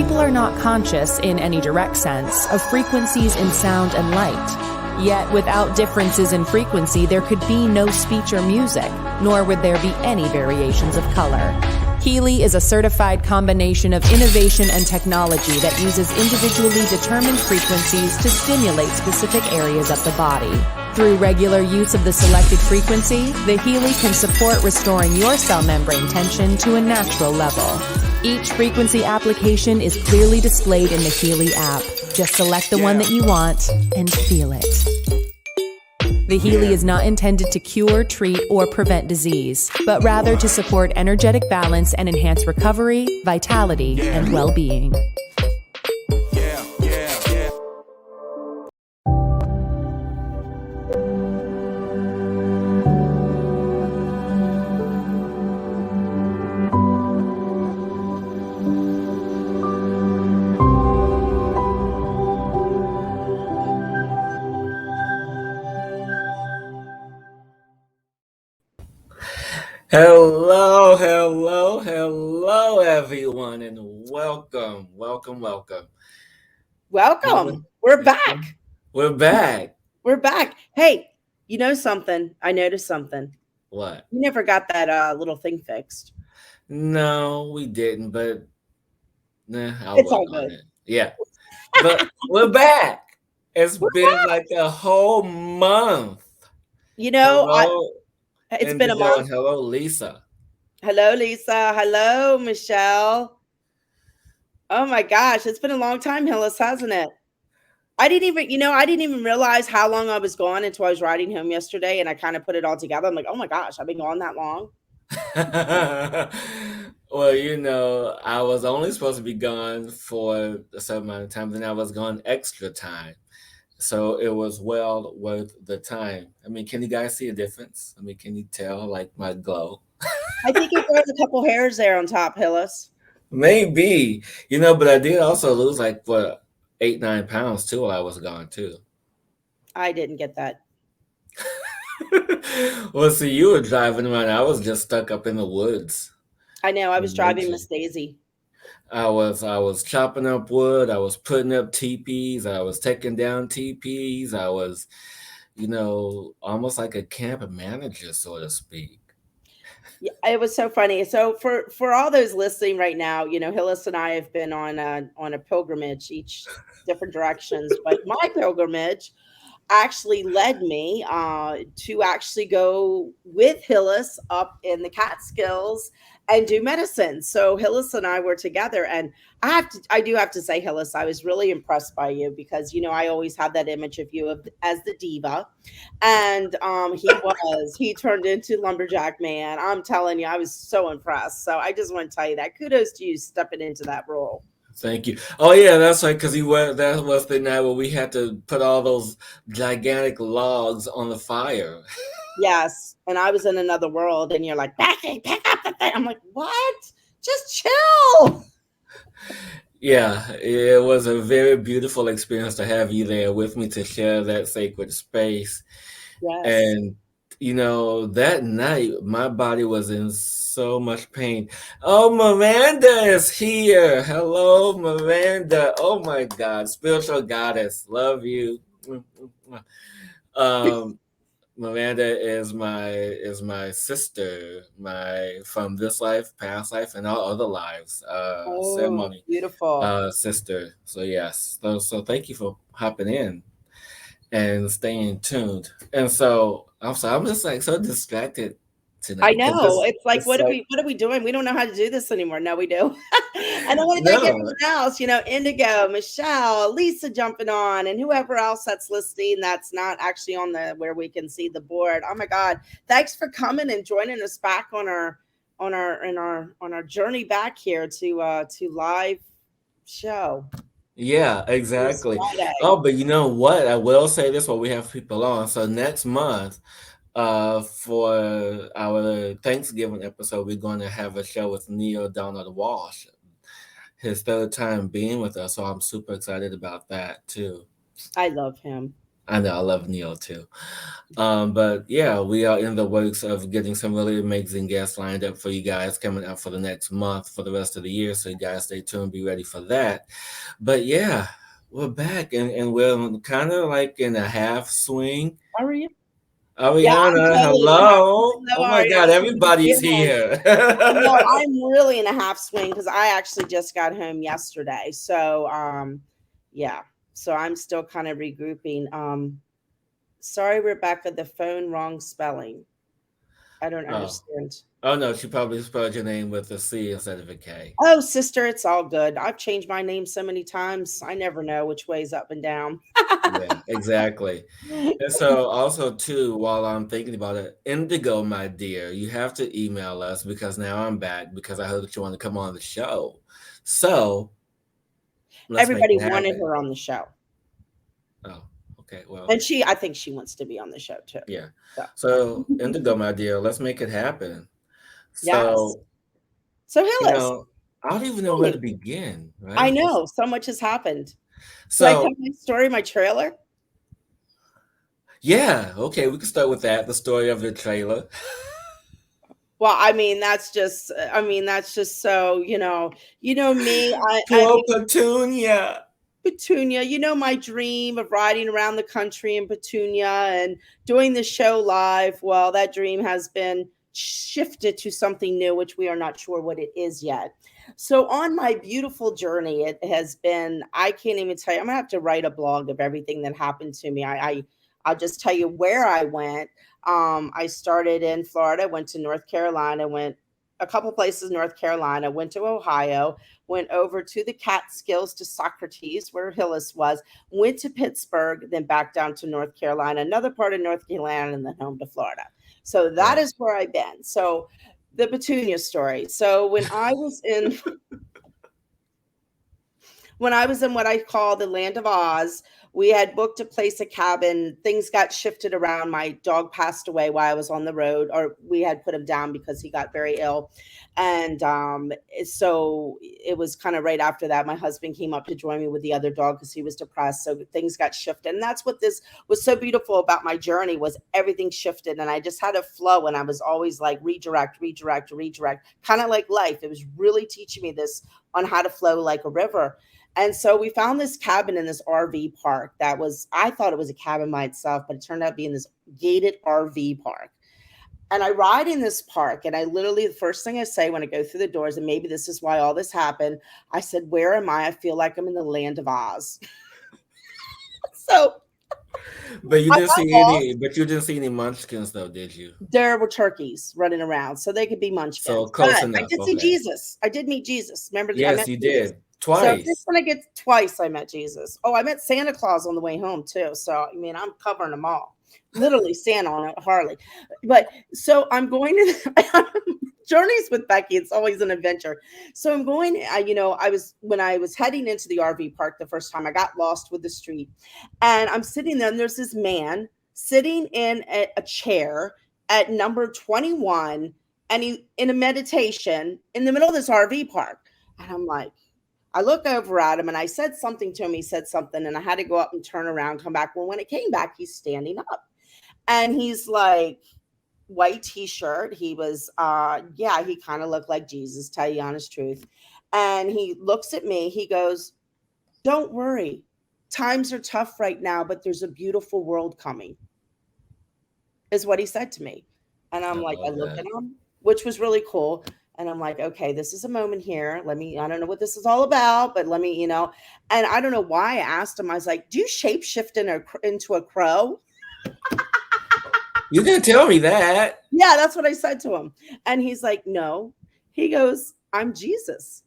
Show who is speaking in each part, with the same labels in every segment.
Speaker 1: people are not conscious, in any direct sense, of frequencies in sound and light. Yet, without differences in frequency, there could be no speech or music, nor would there be any variations of color. Healy is a certified combination of innovation and technology that uses individually determined frequencies to stimulate specific areas of the body. Through regular use of the selected frequency, the Healy can support restoring your cell membrane tension to a natural level. Each frequency application is clearly displayed in the Healy app. Just select the one that you want and feel it. The Healy is not intended to cure, treat, or prevent disease, but rather to support energetic balance and enhance recovery, vitality, and well-being.
Speaker 2: Hello, everyone, and welcome.
Speaker 3: We're back.
Speaker 2: We're back.
Speaker 3: Hey, you know something? I noticed something.
Speaker 2: What?
Speaker 3: You never got that little thing fixed.
Speaker 2: No, we didn't, but I'll
Speaker 3: It's
Speaker 2: work
Speaker 3: all
Speaker 2: on
Speaker 3: good.
Speaker 2: it. Yeah, but we're back. It's been like a whole month.
Speaker 3: You know,
Speaker 2: Hello,
Speaker 3: it's been a
Speaker 2: Indigo,
Speaker 3: month.
Speaker 2: and hello, Lisa.
Speaker 3: Hello, Lisa. Hello, Michelle. Oh my gosh, it's been a long time, Hillis, hasn't it? I didn't even realize how long I was gone until I was riding home yesterday, and I kind of put it all together. I'm like, oh my gosh, I've been gone that long.
Speaker 2: Well, I was only supposed to be gone for a certain amount of time, then I was gone extra time. So it was well worth the time. I mean, can you guys see a difference? I mean, can you tell like my glow?
Speaker 3: I think it grows a couple hairs there on top, Hillis.
Speaker 2: Maybe, but I did also lose like 8-9 pounds too while I was gone too.
Speaker 3: I didn't get that.
Speaker 2: Well, see, you were driving around. I was just stuck up in the woods.
Speaker 3: I know. I was driving
Speaker 2: Nature.
Speaker 3: Miss Daisy.
Speaker 2: I was chopping up wood. I was putting up teepees. I was taking down teepees. I was, almost like a camp manager, so to speak.
Speaker 3: Yeah, it was so funny. So for all those listening right now, Hillis and I have been on a pilgrimage, each different directions. But my pilgrimage actually led me to actually go with Hillis up in the Catskills and do medicine. So Hillis and I were together, and I do have to say, Hillis, I was really impressed by you because I always have that image of you as the diva, and he turned into lumberjack man. I'm telling you, I was so impressed. So I just want to tell you that kudos to you stepping into that role.
Speaker 2: Thank you. Oh yeah, that's right. Because that was the night where we had to put all those gigantic logs on the fire.
Speaker 3: Yes, and I was in another world, and you're like, pick up the thing. I'm like, what? Just chill.
Speaker 2: Yeah, it was a very beautiful experience to have you there with me to share that sacred space.
Speaker 3: Yes.
Speaker 2: And that night my body was in so much pain. Oh, Miranda is here. Hello, Miranda. Oh my God, spiritual goddess, love you. Miranda is my sister, my from this life, past life, and all other lives. Ceremony,
Speaker 3: beautiful
Speaker 2: sister. So yes, so thank you for hopping in and staying tuned. And so I'm just like so distracted tonight.
Speaker 3: I know. It's like, what are we doing? We don't know how to do this anymore. No, we do. And I want to thank everyone else, Indigo, Michelle, Lisa jumping on, and whoever else that's listening that's not actually on where we can see the board. Oh my God. Thanks for coming and joining us back on our journey back here to live show.
Speaker 2: Yeah, exactly. Oh, but you know what? I will say this while we have people on. So next month, for our Thanksgiving episode, we're going to have a show with Neil Donald Walsh, his third time being with us. So I'm super excited about that too.
Speaker 3: I love him.
Speaker 2: I know, I love Neil too. But yeah, we are in the works of getting some really amazing guests lined up for you guys coming up for the next month for the rest of the year. So you guys stay tuned, be ready for that. But yeah, we're back and we're kind of like in a half swing.
Speaker 3: How are you? Yeah, I'm
Speaker 2: Ariana,
Speaker 3: totally in a half
Speaker 2: hello.
Speaker 3: swing. Hello,
Speaker 2: Oh my God,
Speaker 3: Ariana.
Speaker 2: everybody's
Speaker 3: Yeah.
Speaker 2: here.
Speaker 3: I know I'm really in a half swing because I actually just got home yesterday. So yeah. So I'm still kind of regrouping. Sorry, Rebecca, the phone wrong spelling. I don't
Speaker 2: Oh,
Speaker 3: understand.
Speaker 2: oh no, she probably spelled your name with a C instead of a K.
Speaker 3: Oh, sister, it's all good. I've changed my name so many times. I never know which way's up and down.
Speaker 2: Yeah, exactly. And so also too, while I'm thinking about it, Indigo, my dear, you have to email us because now I'm back because I heard that you want to come on the show. So let's make
Speaker 3: Everybody
Speaker 2: it
Speaker 3: wanted
Speaker 2: happen.
Speaker 3: her on the show.
Speaker 2: Oh, okay. Well,
Speaker 3: And I think she wants to be on the show too.
Speaker 2: yeah.
Speaker 3: So,
Speaker 2: So Indigo, my dear, let's make it happen.
Speaker 3: yes.
Speaker 2: So,
Speaker 3: So,
Speaker 2: you
Speaker 3: Hillis,
Speaker 2: know, I don't even know
Speaker 3: tell
Speaker 2: where to
Speaker 3: me.
Speaker 2: begin,
Speaker 3: I
Speaker 2: right?
Speaker 3: know so much has happened. Should I tell
Speaker 2: So
Speaker 3: my story, my trailer?
Speaker 2: yeah, okay, we can start with that, the story of the trailer.
Speaker 3: Well, that's just so, me. I
Speaker 2: Poor
Speaker 3: mean,
Speaker 2: Petunia.
Speaker 3: Petunia, my dream of riding around the country in Petunia and doing the show live. Well, that dream has been shifted to something new, which we are not sure what it is yet. So, on my beautiful journey, it has been, I can't even tell you, I'm gonna have to write a blog of everything that happened to me. I'll just tell you where I went. I started in Florida, went to North Carolina, went a couple places in North Carolina, went to Ohio, went over to the Catskills to Socrates, where Hillis was, went to Pittsburgh, then back down to North Carolina, another part of North Carolina, and then home to Florida. So that
Speaker 2: Right.
Speaker 3: is where I've been. So the Petunia story. So when I was in what I call the land of Oz, we had booked a place, a cabin. Things got shifted around. My dog passed away while I was on the road, or we had put him down because he got very ill. And so it was kind of right after that. My husband came up to join me with the other dog because he was depressed. So things got shifted. And that's what this was so beautiful about my journey was everything shifted. And I just had a flow and I was always like redirect, redirect, redirect, kind of like life. It was really teaching me this on how to flow like a river. And so we found this cabin in this RV park I thought it was a cabin by itself, but it turned out being this gated RV park. And I ride in this park, and I literally, the first thing I say when I go through the doors, and maybe this is why all this happened, I said, "Where am I? I feel like I'm in the land of Oz." So
Speaker 2: But you
Speaker 3: I
Speaker 2: didn't
Speaker 3: got
Speaker 2: see
Speaker 3: lost.
Speaker 2: any munchkins though, did you?
Speaker 3: There were turkeys running around, so they could be
Speaker 2: So
Speaker 3: munchkins. But
Speaker 2: close
Speaker 3: I
Speaker 2: enough.
Speaker 3: did see
Speaker 2: Okay.
Speaker 3: Jesus. I did meet Jesus. Remember, I
Speaker 2: Yes,
Speaker 3: met
Speaker 2: you
Speaker 3: Jesus.
Speaker 2: did.
Speaker 3: So just
Speaker 2: Twice.
Speaker 3: when I get twice, I met Jesus. Oh, I met Santa Claus on the way home too. So I mean, I'm covering them all. Literally Santa on a Harley. But so I'm going to journeys with Becky. It's always an adventure. So I'm going. When I was heading into the RV park the first time, I got lost with the street, and I'm sitting there, and there's this man sitting in a chair at number 21, and he in a meditation in the middle of this RV park, and I'm like. I look over at him and I said something to him. He said something, and I had to go up and turn around, come back. Well, when it came back, he's standing up and he's like, white t-shirt. He was, yeah, he kind of looked like Jesus, tell you honest truth. And he looks at me. He goes, "Don't worry. Times are tough right now, but there's a beautiful world coming," is what he said to me. And
Speaker 2: I
Speaker 3: I'm like, I
Speaker 2: love
Speaker 3: look at
Speaker 2: that.
Speaker 3: him, which was really cool. And I'm like, okay, this is a moment here. I don't know what this is all about, but and I don't know why I asked him. I was like, do you shapeshift into a crow?
Speaker 2: You didn't tell me that.
Speaker 3: Yeah, that's what I said to him. And he's like, no. He goes, I'm Jesus.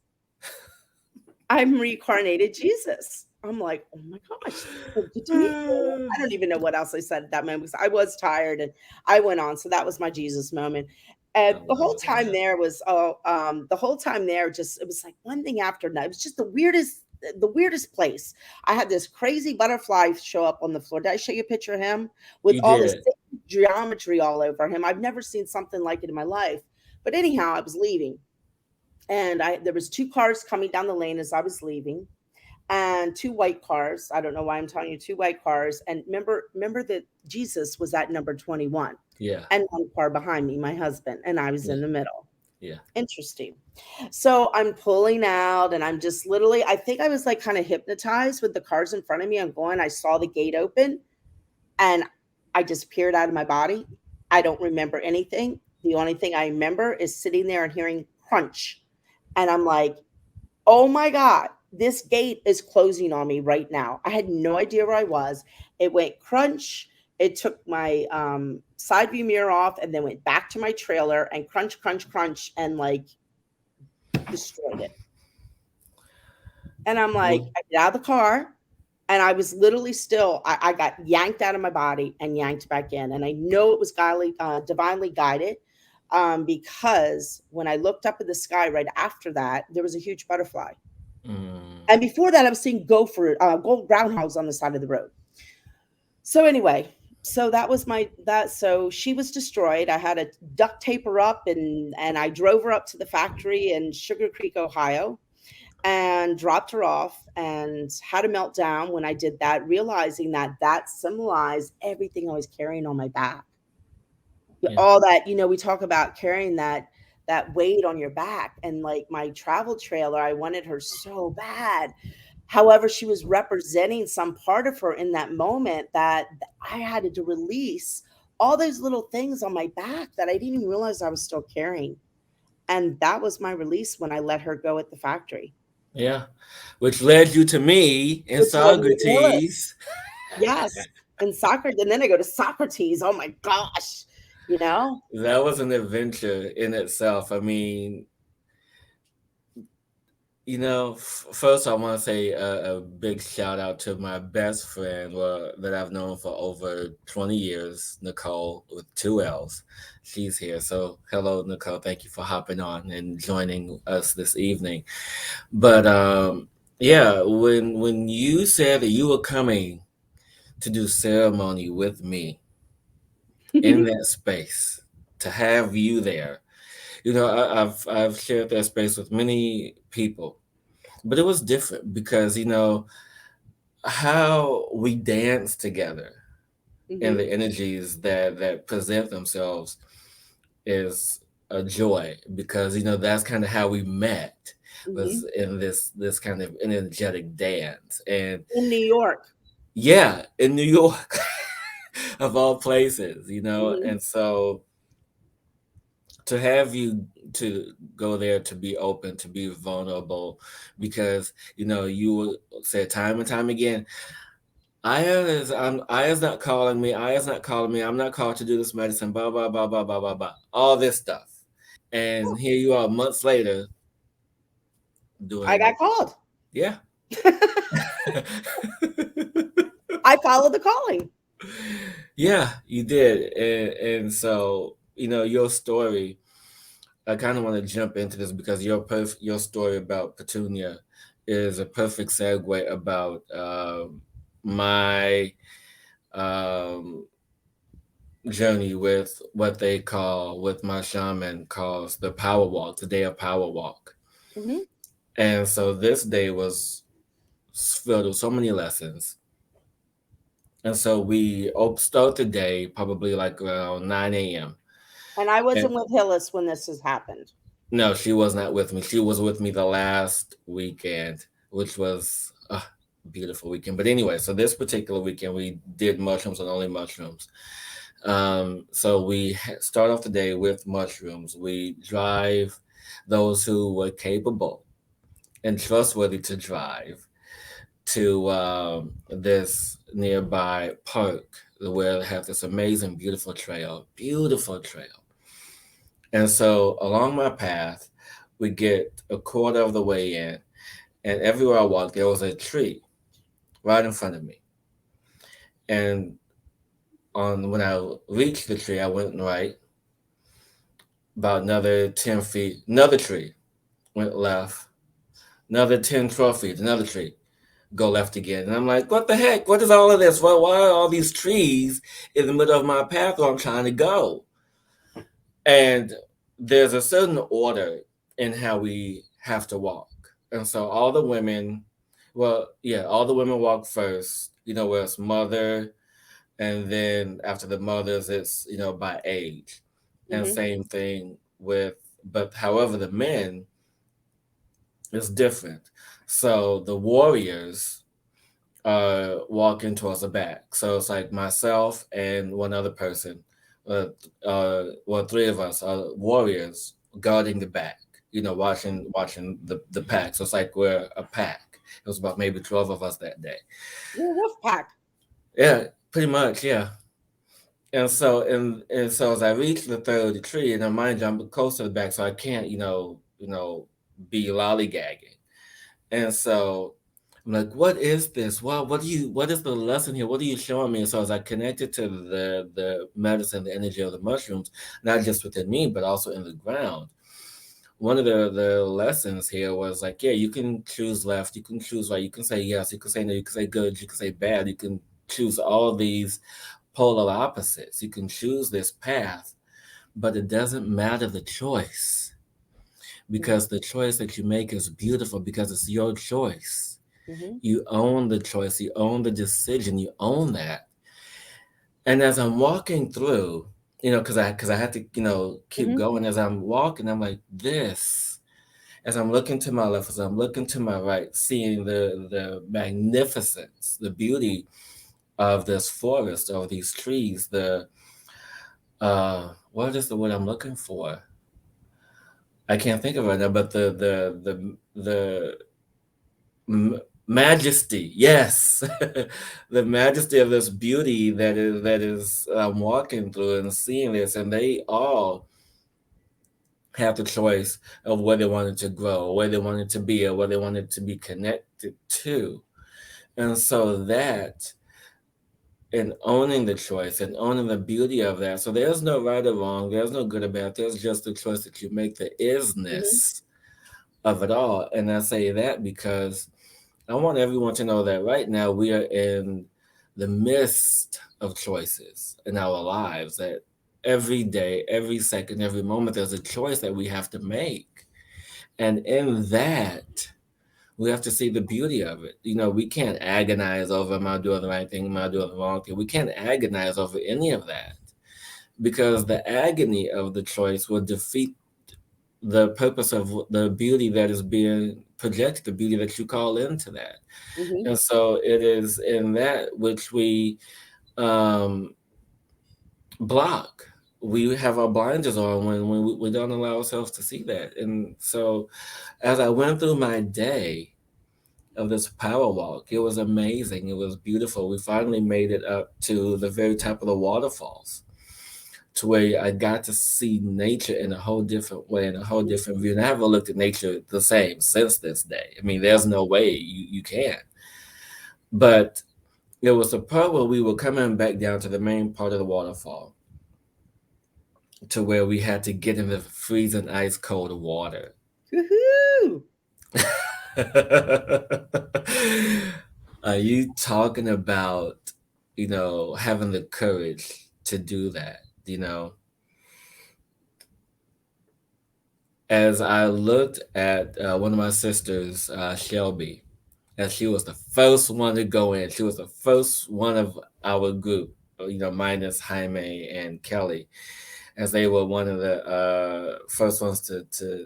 Speaker 3: I'm reincarnated Jesus. I'm like, oh my gosh, so good to meet you. I don't even know what else I said at that moment because I was tired and I went on. So that was my Jesus moment.
Speaker 2: I
Speaker 3: And the whole
Speaker 2: love
Speaker 3: time
Speaker 2: that.
Speaker 3: there was, the whole time there, just it was like one thing after another. It was just the weirdest place. I had this crazy butterfly show up on the floor. Did I show you a picture of him with
Speaker 2: You
Speaker 3: all this
Speaker 2: did.
Speaker 3: geometry all over him? I've never seen something like it in my life. But anyhow, I was leaving, and there was two cars coming down the lane as I was leaving. and two white cars. I don't know why I'm telling you two white cars. And remember that Jesus was at number 21
Speaker 2: Yeah.
Speaker 3: and one car behind me, my husband, and I was
Speaker 2: Yeah.
Speaker 3: in the middle.
Speaker 2: Yeah.
Speaker 3: Interesting. So I'm pulling out and I'm just literally, I think I was like kind of hypnotized with the cars in front of me. I'm going, I saw the gate open and I disappeared out of my body. I don't remember anything. The only thing I remember is sitting there and hearing crunch. And I'm like, oh my God, this gate is closing on me right now. I had no idea where I was. It went crunch. It took my side view mirror off and then went back to my trailer and crunch, crunch, crunch, and like destroyed it. And I'm like,
Speaker 2: Well,
Speaker 3: I get out of the car and I was literally still, I got yanked out of my body and yanked back in. And I know it was divinely guided because when I looked up in the sky right after that, there was a huge butterfly.
Speaker 2: mm,
Speaker 3: And before that, I was seeing gold groundhogs on the side of the road. So anyway, so that was so she was destroyed. I had to duct tape her up and I drove her up to the factory in Sugar Creek, Ohio, and dropped her off and had a meltdown when I did that, realizing that that symbolized everything I was carrying on my back.
Speaker 2: yeah.
Speaker 3: All that, we talk about carrying that weight on your back, and like my travel trailer, I wanted her so bad. However, she was representing some part of her in that moment that I had to release all those little things on my back that I didn't even realize I was still carrying. And that was my release when I let her go at the factory.
Speaker 2: Yeah. Which led you to me in
Speaker 3: Which led me to Hillis.
Speaker 2: Socrates.
Speaker 3: Yes. And Socrates, and then I go to Socrates. Oh my gosh.
Speaker 2: That was an adventure in itself. I mean, first I want to say a big shout out to my best friend that I've known for over 20 years, Nicole, with two L's. She's here. So hello, Nicole. Thank you for hopping on and joining us this evening. But yeah, when you said that you were coming to do ceremony with me in that space, to have you there, I've shared that space with many people, but it was different because how we dance together and
Speaker 3: Hmm.
Speaker 2: the energies that present themselves is a joy because that's kind of how we met,
Speaker 3: Hmm.
Speaker 2: was in this kind of energetic dance. And
Speaker 3: In New York.
Speaker 2: yeah, in New York, of all places,
Speaker 3: Hmm.
Speaker 2: and so to have you to go there, to be open, to be vulnerable, because you said time and time again, Aya's not calling me, Aya's not calling me, I'm not called to do this medicine, blah blah blah blah blah blah blah, all this stuff. And here you are months later
Speaker 3: I
Speaker 2: doing,
Speaker 3: got called.
Speaker 2: yeah.
Speaker 3: I followed the calling.
Speaker 2: Yeah, you did. And so, your story, I kind of want to jump into this because your story about Petunia is a perfect segue about my um, journey with what they call, with my shaman calls the power walk, the day of power walk.
Speaker 3: Hmm.
Speaker 2: And so this day was filled with so many lessons. And so we start the day probably like around 9 a.m.
Speaker 3: And I wasn't
Speaker 2: And
Speaker 3: with Hillis when this has happened.
Speaker 2: no, she was not with me. She was with me the last weekend, which was a beautiful weekend. But anyway, so this particular weekend we did mushrooms and only mushrooms. So we start off the day with mushrooms. We drive those who were capable and trustworthy to drive to this nearby park where they have this amazing, beautiful trail. And so along my path, we get a quarter of the way in, and everywhere I walked, there was a tree right in front of me. And when I reached the tree, I went right about another 10 feet, another tree went left, another 10, 12 feet, another tree go left again. And I'm like, what the heck? What is all of this? Why are all these trees in the middle of my path where I'm trying to go? And there's a certain order in how we have to walk. And so all the women Well, yeah, all the women walk first, where it's mother, and then after the mothers, it's, by age. And
Speaker 3: Mm-hmm.
Speaker 2: same thing but however, the men is different. So the warriors are walking towards the back. So it's like myself and one other person, well, three of us are warriors guarding the back, watching the pack. So it's like we're a pack. It was about maybe 12 of us that day.
Speaker 3: You're a wolf pack.
Speaker 2: Yeah, pretty much, yeah. And so as I reach the third tree, and mind you, I'm close to the back, so I can't, be lollygagging. And so I'm like, what is this? Wow, what is the lesson here? What are you showing me? And so as I connected to the medicine, the energy of the mushrooms, not just within me, but also in the ground. One of the lessons here was like, yeah, you can choose left, you can choose right, you can say yes, you can say no, you can say good, you can say bad, you can choose all these polar opposites. You can choose this path, but it doesn't matter the choice, because the choice that you make is beautiful because it's your choice.
Speaker 3: Mm-hmm.
Speaker 2: You own the choice, you own the decision, you own that. And as I'm walking through, because I had to, keep
Speaker 3: Mm-hmm.
Speaker 2: going. As I'm walking, I'm like this. As I'm looking to my left, as I'm looking to my right, seeing the magnificence, the beauty of this forest, of these trees, what is the word I'm looking for? I can't think of it right now, but the majesty, yes, the majesty of this beauty that is walking through and seeing this, and they all have the choice of where they wanted to grow, where they wanted to be, or where they wanted to be connected to. And so that, and owning the choice and owning the beauty of that. So there's no right or wrong, there's no good or bad, there's just the choice that you make, the
Speaker 3: Mm-hmm.
Speaker 2: isness of it all. And I say that because I want everyone to know that right now we are in the midst of choices in our lives, that every day, every second, every moment, there's a choice that we have to make. And in that, we have to see the beauty of it. We can't agonize over, am I doing the right thing? Am I doing the wrong thing? We can't agonize over any of that, because the agony of the choice will defeat the purpose of the beauty that is being projected, the beauty that you call into that.
Speaker 3: Mm-hmm.
Speaker 2: And so it is in that which we um, block. We have our blinders on when we don't allow ourselves to see that. And so as I went through my day of this power walk, it was amazing. It was beautiful. We finally made it up to the very top of the waterfalls, to where I got to see nature in a whole different way, in a whole different view. And I haven't looked at nature the same since this day. I mean, there's no way you can. But it was the part where we were coming back down to the main part of the waterfall, to where we had to get in the freezing ice cold water.
Speaker 3: Woohoo!
Speaker 2: Are you talking about, having the courage to do that? As I looked at one of my sisters, Shelby, as she was the first one to go in. She was the first one of our group, minus Jaime and Kelly, as they were one of the first ones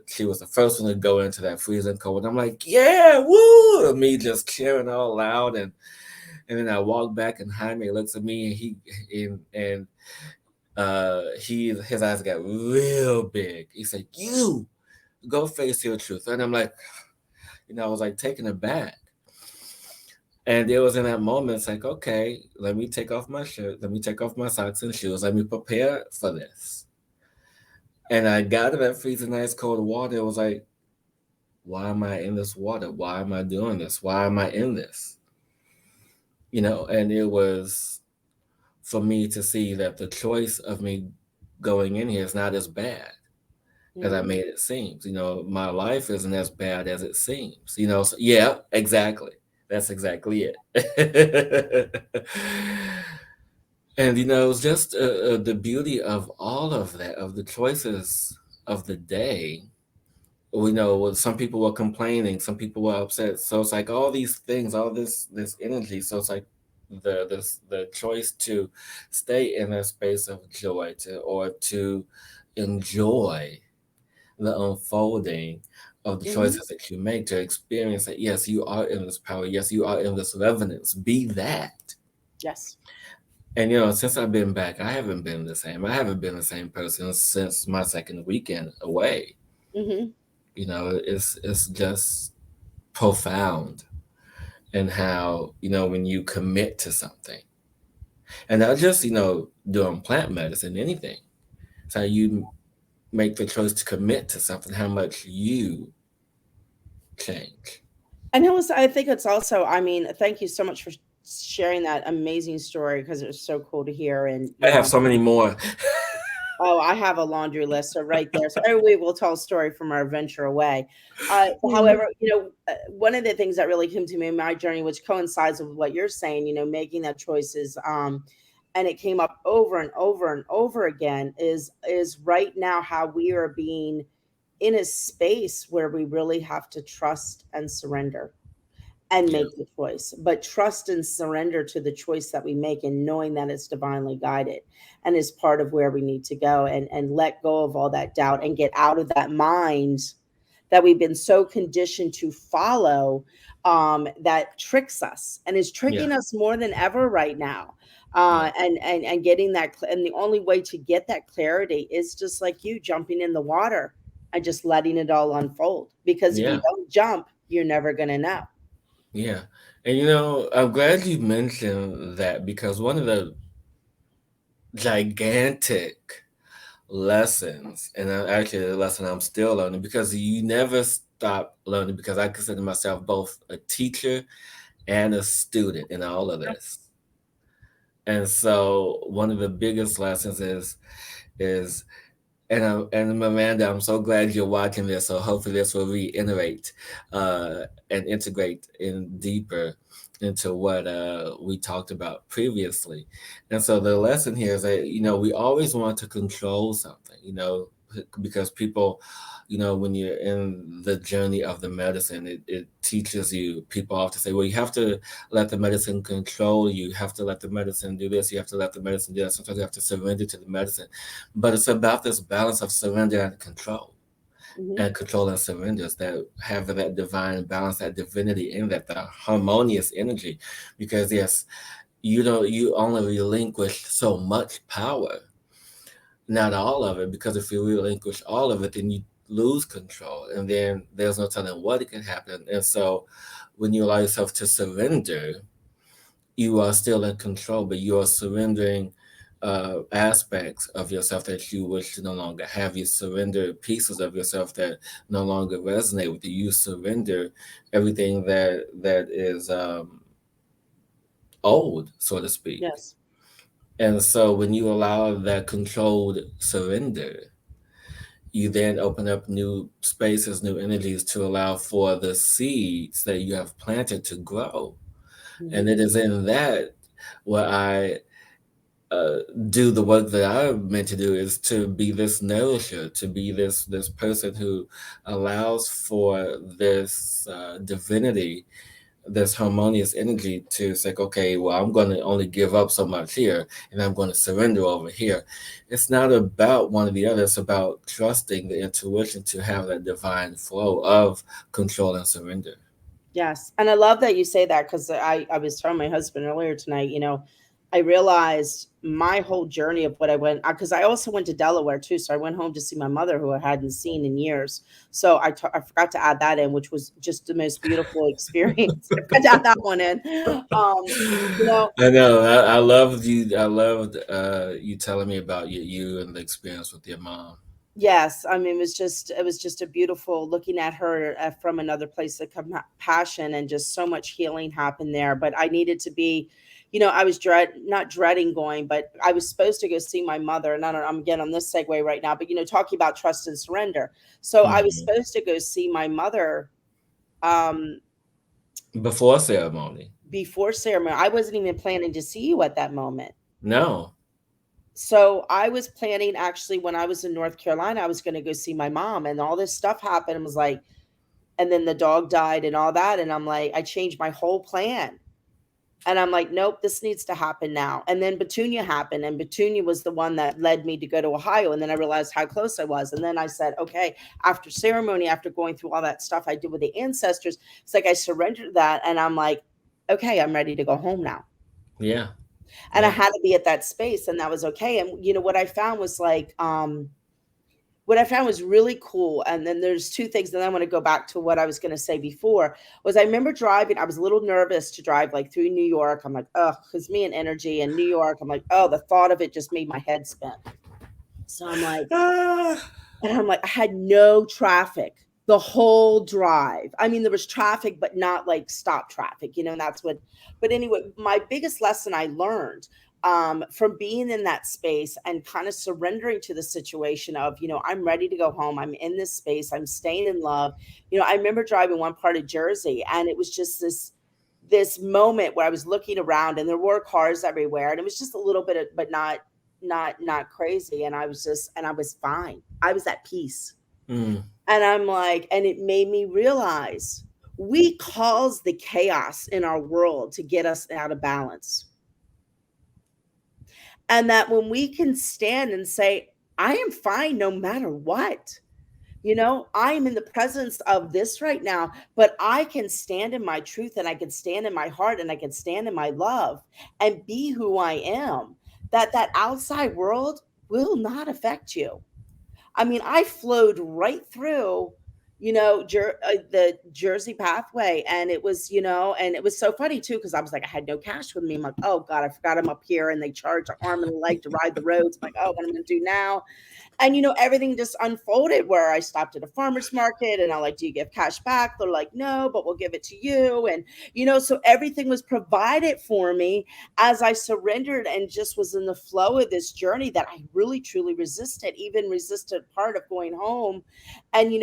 Speaker 2: she was the first one to go into that freezing cold. And I'm like, yeah, woo! And me just cheering all loud. And then I walk back, and Jaime looks at me, and his eyes got real big. He's like, you go face your truth. And I'm like, I was like taken aback. And it was in that moment, it's like, okay, let me take off my shirt, let me take off my socks and shoes, let me prepare for this. And I got in that freezing ice cold water. It was like, why am I in this water? Why am I doing this? Why am I in this? And it was for me to see that the choice of me going in here is not as bad as I
Speaker 3: Mm-hmm.
Speaker 2: made it seem. My life isn't as bad as it seems. So, yeah, exactly. That's exactly it. And it was just the beauty of all of that, of the choices of the day, we know some people were complaining, some people were upset. So it's like all these things, all this energy. So it's like the choice to stay in a space of joy, or to enjoy the unfolding of the
Speaker 3: Hmm.
Speaker 2: choices that you make, to experience that yes, you are in this power, yes, you are in this revenance. Be that.
Speaker 3: Yes.
Speaker 2: And since I've been back, I haven't been the same. I haven't been the same person since my second weekend away.
Speaker 3: Hmm.
Speaker 2: It's just profound, and how when you commit to something, and not just doing plant medicine, anything. It's how you make the choice to commit to something, how much you change.
Speaker 3: And it was, I think it's also, I mean, thank you so much for sharing that amazing story because it was so cool to hear. And,
Speaker 2: I have so many more.
Speaker 3: oh, I have a laundry list. So right there. So every week we'll tell a story from our adventure away.
Speaker 2: Mhm.
Speaker 3: However, one of the things that really came to me in my journey, which coincides with what you're saying, making that choices, and it came up over and over and over again, is right now how we are being in a space where we really have to trust and surrender and
Speaker 2: Yeah,
Speaker 3: make the choice, but trust and surrender to the choice that we make, and knowing that it's divinely guided and is part of where we need to go, and let go of all that doubt and get out of that mind that we've been so conditioned to follow, that tricks us and is
Speaker 2: yeah,
Speaker 3: tricking us more than ever right now.
Speaker 2: yeah,
Speaker 3: And getting that, and the only way to get that clarity is just like you jumping in the water and just letting it all unfold, because if you
Speaker 2: yeah,
Speaker 3: don't jump, you're never going to know.
Speaker 2: yeah. And I'm glad you mentioned that, because one of the gigantic lessons, and actually a lesson I'm still learning, because you never stop learning, because I consider myself both a teacher and a student in all of this. And so one of the biggest lessons is and Amanda, I'm so glad you're watching this. So hopefully this will reiterate and integrate in deeper into what we talked about previously. And so the lesson here is that we always want to control something, because people, when you're in the journey of the medicine, it teaches you. People often say, well, you have to let the medicine control you. You have to let the medicine do this. You have to let the medicine do that. Sometimes you have to surrender to the medicine. But it's about this balance of surrender and control.
Speaker 3: Mhm.
Speaker 2: And control and surrenders that have that divine balance, that divinity in that harmonious energy. Because yes, you only relinquish so much power, not all of it, because if you relinquish all of it, then you lose control, and then there's no telling what it can happen. And so when you allow yourself to surrender, you are still in control, but you are surrendering aspects of yourself that you wish to no longer have. You surrender pieces of yourself that no longer resonate with you. You surrender everything that is old, so to speak.
Speaker 3: Yes.
Speaker 2: And so when you allow that controlled surrender, you then open up new spaces, new energies, to allow for the seeds that you have planted to grow. And
Speaker 3: Mhm.
Speaker 2: it is in that where I uh, do the work that I'm meant to do, is to be this nourisher, to be this person who allows for this divinity, this harmonious energy, to say, okay, well, I'm going to only give up so much here, and I'm going to surrender over here. It's not about one or the other. It's about trusting the intuition to have that divine flow of control and surrender.
Speaker 3: Yes. And I love that you say that, because I was telling my husband earlier tonight, I realized my whole journey of what I went, because I also went to Delaware too. So I went home to see my mother, who I hadn't seen in years. So I forgot to add that in, which was just the most beautiful experience. I forgot to add that one in. You know,
Speaker 2: I know. I loved you. I loved you telling me about you and the experience with your mom.
Speaker 3: yes, I mean, it was just a beautiful looking at her, from another place of compassion, and just so much healing happened there. But I needed to be, I was not dreading going, but I was supposed to go see my mother. And I don't, I'm again on this segue right now, but talking about trust and surrender. So I was
Speaker 2: Hmm.
Speaker 3: supposed to go see my mother, um,
Speaker 2: Before ceremony.
Speaker 3: before ceremony. I wasn't even planning to see you at that moment.
Speaker 2: No.
Speaker 3: So I was planning, actually, when I was in North Carolina, I was going to go see my mom, and all this stuff happened, and was like, and then the dog died and all that, and I'm like, I changed my whole plan. And I'm like, nope, this needs to happen now. And then Petunia happened, and Petunia was the one that led me to go to Ohio. And then I realized how close I was. And then I said, okay, after ceremony, after going through all that stuff I did with the ancestors, it's like I surrendered that. And I'm like, okay, I'm ready to go home now.
Speaker 2: Yeah.
Speaker 3: And I
Speaker 2: Yeah.
Speaker 3: had to be at that space, and that was okay. And what I found was like, what I found was really cool. And then there's two things. And then I want to go back to what I was going to say before. Was I remember driving, I was a little nervous to drive like through New York. I'm like, oh, because me and energy in New York, I'm like, oh, the thought of it just made my head spin. So I'm like, I had no traffic the whole drive. I mean, there was traffic, but not like stop traffic, and that's what, but anyway, my biggest lesson I learned from being in that space and kind of surrendering to the situation of, I'm ready to go home. I'm in this space. I'm staying in love. I remember driving one part of Jersey, and it was just this moment where I was looking around, and there were cars everywhere, and it was just a little bit of, but not crazy. And I was fine. I was at peace.
Speaker 2: Mm.
Speaker 3: And I'm like, and it made me realize we cause the chaos in our world to get us out of balance. And that when we can stand and say, I am fine no matter what, I am in the presence of this right now, but I can stand in my truth, and I can stand in my heart, and I can stand in my love and be who I am, that outside world will not affect you. I mean, I flowed right through, the Jersey pathway. And it was, and it was so funny too, because I was like, I had no cash with me. I'm like, oh God, I forgot I'm up here, and they charge an arm and a leg to ride the roads. I'm like, oh, what am I going to do now? And everything just unfolded, where I stopped at a farmer's market, and I'm like, do you give cash back? They're like, no, but we'll give it to you. And so everything was provided for me as I surrendered and just was in the flow of this journey that I really truly even resisted part of going home, and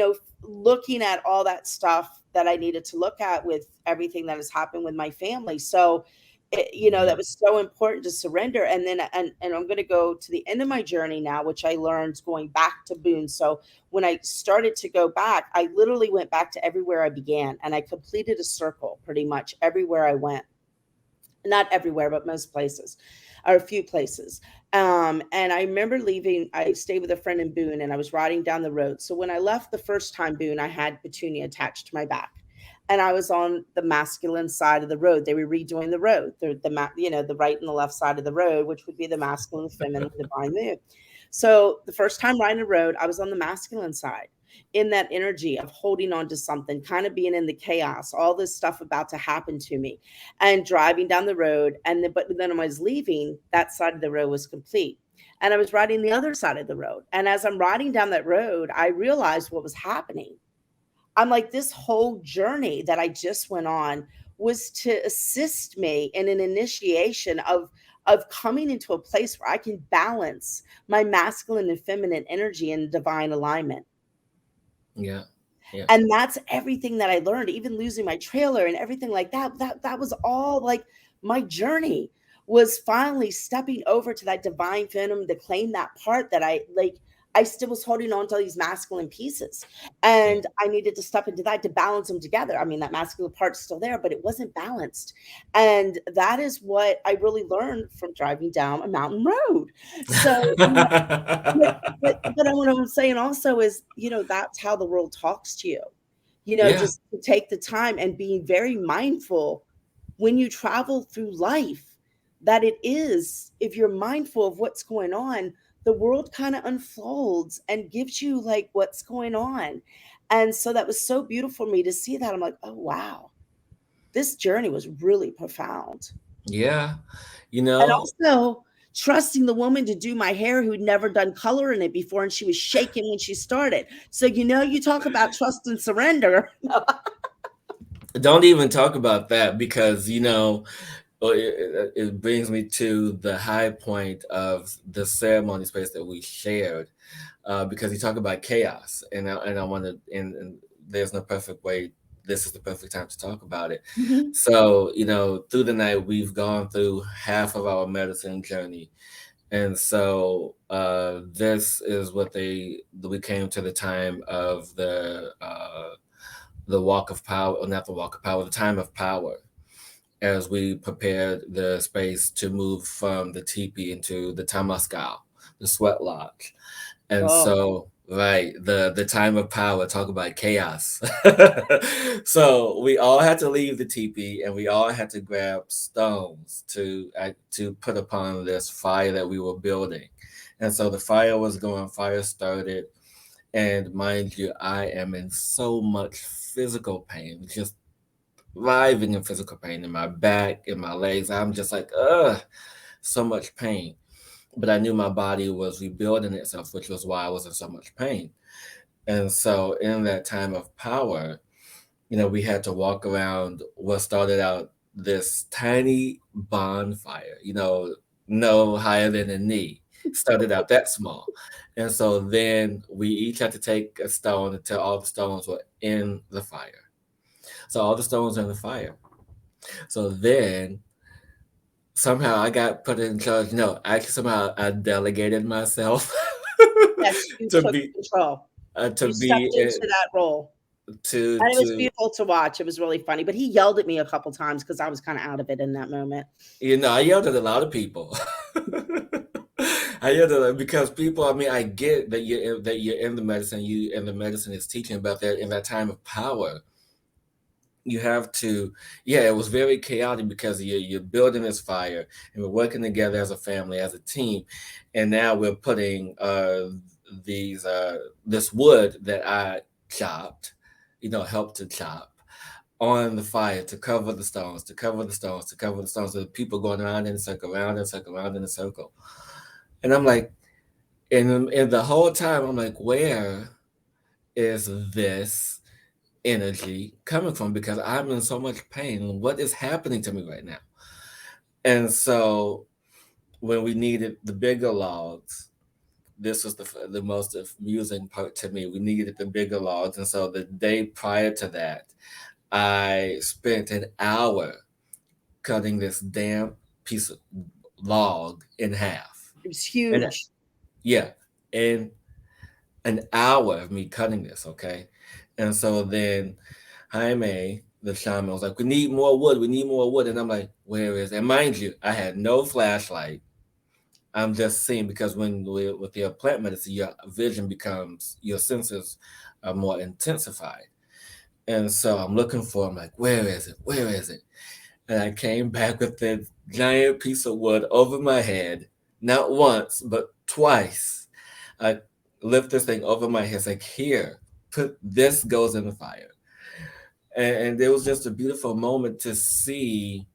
Speaker 3: looking at all that stuff that I needed to look at with everything that has happened with my family. So that was so important to surrender. And then, and I'm going to go to the end of my journey now, which I learned going back to Boone. So when I started to go back, I literally went back to everywhere I began, and I completed a circle pretty much everywhere I went. Not everywhere, but most places, or a few places. And I remember leaving, I stayed with a friend in Boone, and I was riding down the road. So when I left the first time Boone, I had Petunia attached to my back, and I was on the masculine side of the road. They were redoing the road, the right and the left side of the road, which would be the masculine, feminine, divine mood. So the first time riding the road, I was on the masculine side, in that energy of holding on to something, kind of being in the chaos, all this stuff about to happen to me, and driving down the road. But then when I was leaving, that side of the road was complete, and I was riding the other side of the road. And as I'm riding down that road, I realized what was happening. I'm like, this whole journey that I just went on was to assist me in an initiation of coming into a place where I can balance my masculine and feminine energy in divine alignment.
Speaker 2: Yeah. Yeah.
Speaker 3: And that's everything that I learned, even losing my trailer and everything like that. That was all like my journey, was finally stepping over to that divine feminine to claim that part that I still was holding on to these masculine pieces, and I needed to step into that to balance them together. I mean, that masculine part's still there, but it wasn't balanced. And that is what I really learned from driving down a mountain road. So, but what I'm saying also is, that's how the world talks to you,
Speaker 2: Yeah.
Speaker 3: just to take the time and being very mindful when you travel through life, that it is, if you're mindful of what's going on, the world kind of unfolds and gives you like what's going on. And so that was so beautiful for me to see that. I'm like, oh, wow, this journey was really profound.
Speaker 2: Yeah.
Speaker 3: And also trusting the woman to do my hair who'd never done color in it before, and she was shaking when she started. So, you talk about trust and surrender.
Speaker 2: Don't even talk about that, because, it brings me to the high point of the ceremony space that we shared, because you talk about chaos, and I want to, and there's no perfect way. This is the perfect time to talk about it. So, through the night, we've gone through half of our medicine journey, And so this is what we came to the time of the walk of power, or not the walk of power, the time of power, as we prepared the space to move from the teepee into the Tamaskal, the sweat lodge. And
Speaker 3: Oh,
Speaker 2: so, right, the time of power, talk about chaos. So we all had to leave the teepee, and we all had to grab stones to put upon this fire that we were building. And so the fire was going, fire started, and mind you, I am in so much physical pain, just writhing in physical pain in my back, in my legs. I'm just like, ugh, so much pain. But I knew my body was rebuilding itself, which was why I was in so much pain. And so in that time of power, we had to walk around what started out this tiny bonfire, no higher than a knee. Started out that small. And so then we each had to take a stone until all the stones were in the fire. So all the stones are in the fire. So then somehow I got put in charge. No, actually somehow I delegated myself
Speaker 3: yes, you
Speaker 2: to
Speaker 3: took
Speaker 2: be
Speaker 3: control.
Speaker 2: to
Speaker 3: You stepped
Speaker 2: be
Speaker 3: into that role.
Speaker 2: to
Speaker 3: And it was
Speaker 2: to
Speaker 3: beautiful to watch. It was really funny. But he yelled at me a couple times because I was kind of out of it in that moment.
Speaker 2: I yelled at a lot of people. I yelled at because people. I mean, I get that you're in the medicine. You and the medicine is teaching about that in that time of power. You have to, yeah, it was very chaotic because you're building this fire and we're working together as a family, as a team, and now we're putting these this wood that I chopped, helped to chop on the fire to cover the stones, to cover the stones, to cover the stones. So the people going around in a circle, around in a circle, around in a circle, and I'm like, and the whole time I'm like, where is this energy coming from, because I'm in so much pain. What is happening to me right now? And so when we needed the bigger logs, this was the most amusing part to me. We needed the bigger logs. And so the day prior to that, I spent an hour cutting this damn piece of log in half.
Speaker 3: It was
Speaker 2: And
Speaker 3: huge.
Speaker 2: yeah, in an hour of me cutting this, okay? And so then Jaime, the shaman, was like, we need more wood. We need more wood. And I'm like, where is it? And mind you, I had no flashlight. I'm just seeing, because with your plant medicine, your vision becomes, your senses are more intensified. And so I'm looking for, I'm like, where is it? Where is it? And I came back with the giant piece of wood over my head, not once, but twice. I lift this thing over my head, like, here, put this goes in the fire. And it was just a beautiful moment to see.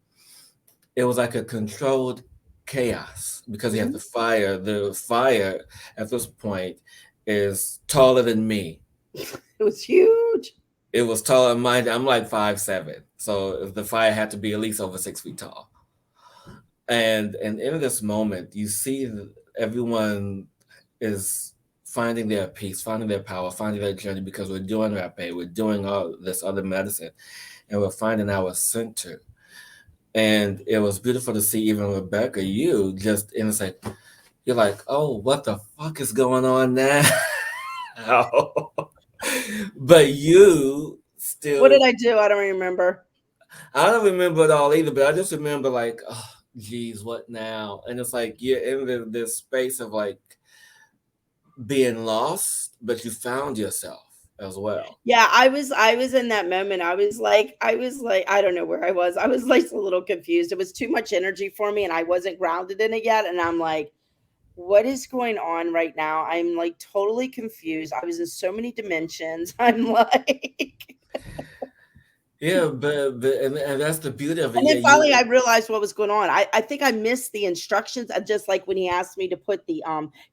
Speaker 2: It was like a controlled chaos because you have
Speaker 3: Mhm.
Speaker 2: the fire at this point is taller than me.
Speaker 3: It was huge.
Speaker 2: It was taller than mine. I'm like 5'7", so the fire had to be at least over 6 feet tall. And in this moment, you see that everyone is finding their peace, finding their power, finding their journey, because we're doing rapé, we're doing all this other medicine, and we're finding our center. And it was beautiful to see even Rebecka, you just, and it's like, you're like, oh, what the fuck is going on now? But you
Speaker 3: What did
Speaker 2: still,
Speaker 3: I do? I don't remember.
Speaker 2: I don't remember it all either, but I just remember like, oh, geez, what now? And it's like you're in this space of like being lost, but you found yourself as well.
Speaker 3: Yeah, I was in that moment. I was like, I don't know where I was. I was like a little confused. It was too much energy for me and I wasn't grounded in it yet. And I'm like, what is going on right now? I'm like totally confused. I was in so many dimensions. I'm like,
Speaker 2: Yeah, but and that's the beauty of it.
Speaker 3: and
Speaker 2: Yeah,
Speaker 3: then finally I
Speaker 2: you,
Speaker 3: realized what was going on. I think I missed the instructions. Just like when he asked me to put the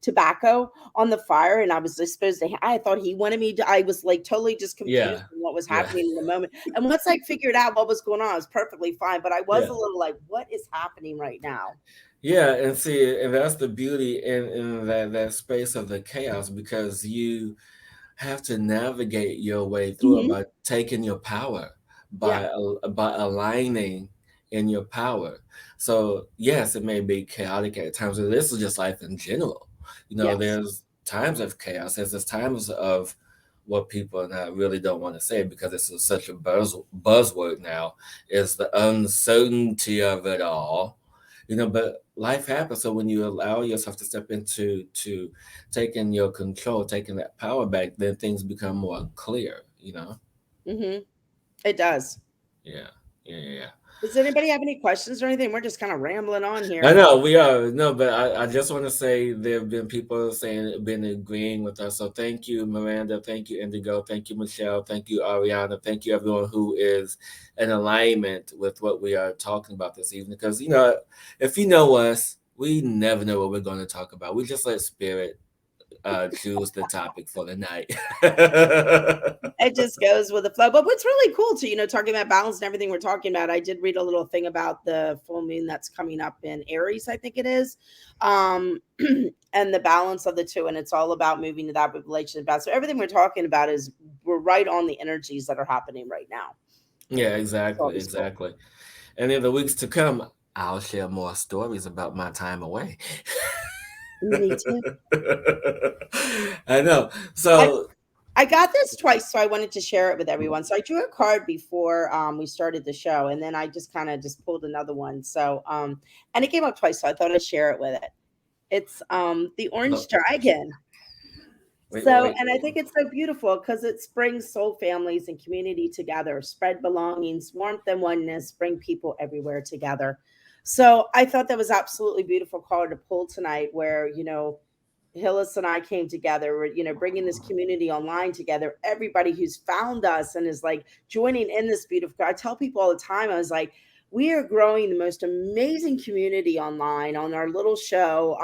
Speaker 3: tobacco on the fire, and I was just supposed to, I thought he wanted me to, I was like totally just confused
Speaker 2: yeah,
Speaker 3: on what was
Speaker 2: yeah,
Speaker 3: happening in the moment. And once I figured out what was going on, I was perfectly fine. But I was
Speaker 2: yeah.
Speaker 3: a little like, what is happening right now?
Speaker 2: Yeah, and see, and that's the beauty in that space of the chaos, because you have to navigate your way through it
Speaker 3: Hmm.
Speaker 2: by taking your power,
Speaker 3: Yeah.
Speaker 2: by aligning in your power. So yes, it may be chaotic at times, but this is just life in general.
Speaker 3: Yes.
Speaker 2: There's times of chaos. There's times of what people not really don't want to say because it's such a buzzword now, is the uncertainty of it all. But life happens. So when you allow yourself to step into taking your control, taking that power back, then things become more clear.
Speaker 3: It does.
Speaker 2: Yeah.
Speaker 3: Does anybody have any questions or anything? We're just kind of rambling on here.
Speaker 2: I know we are. No, but I just want to say there have been people been agreeing with us. So thank you, Miranda. Thank you, Indigo. Thank you, Michelle. Thank you, Ariana. Thank you, everyone who is in alignment with what we are talking about this evening. Because, if you know us, we never know what we're going to talk about. We just let spirit choose the topic for the night.
Speaker 3: It just goes with the flow. But what's really cool to, talking about balance and everything we're talking about, I did read a little thing about the full moon that's coming up in Aries, I think it is. And the balance of the two. And it's all about moving to that relationship. So everything we're talking about is we're right on the energies that are happening right now.
Speaker 2: Yeah, exactly. And in the weeks to come, I'll share more stories about my time away.
Speaker 3: Me too.
Speaker 2: I know. So
Speaker 3: I got this twice, so I wanted to share it with everyone. So I drew a card before we started the show, and then I just kind of just pulled another one. So and it came up twice, so I thought I'd share it with it. It's the orange dragon. And I think it's so beautiful because it brings soul families and community together, spread belongings, warmth and oneness, bring people everywhere together. So I thought that was absolutely beautiful card to pull tonight, where Hillis and I came together, we're, bringing this community online together. Everybody who's found us and is like joining in this beautiful. I tell people all the time, I was like, we are growing the most amazing community online on our little show.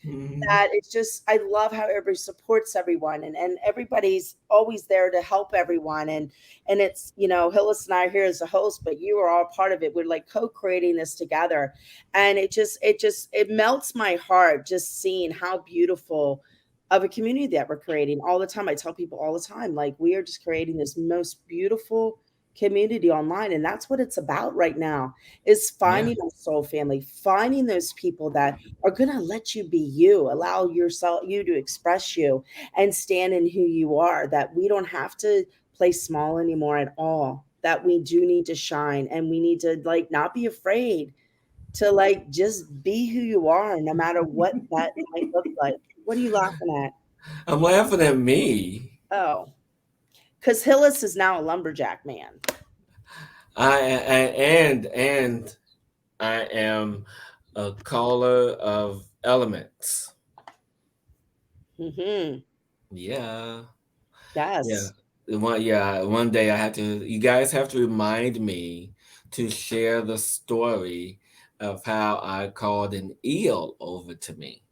Speaker 3: That it's just, I love how everybody supports everyone, and everybody's always there to help everyone. And it's, Hillis and I are here as a host, but you are all part of it. We're like co-creating this together. And it melts my heart just seeing how beautiful of a community that we're creating all the time. I tell people all the time, like, we are just creating this most beautiful community online, and that's what it's about right now, is finding a soul family, finding those people that are going to let you be you, allow you to express you and stand in who you are, that we don't have to play small anymore at all, that we do need to shine, and we need to not be afraid to just be who you are, no matter what that might look like. What are you laughing at?
Speaker 2: I'm laughing at me.
Speaker 3: Oh, because Hillis is now a lumberjack man.
Speaker 2: And I am a caller of elements.
Speaker 3: Mm-hmm.
Speaker 2: Yeah.
Speaker 3: Yes.
Speaker 2: Yeah. One day you guys have to remind me to share the story of how I called an eel over to me.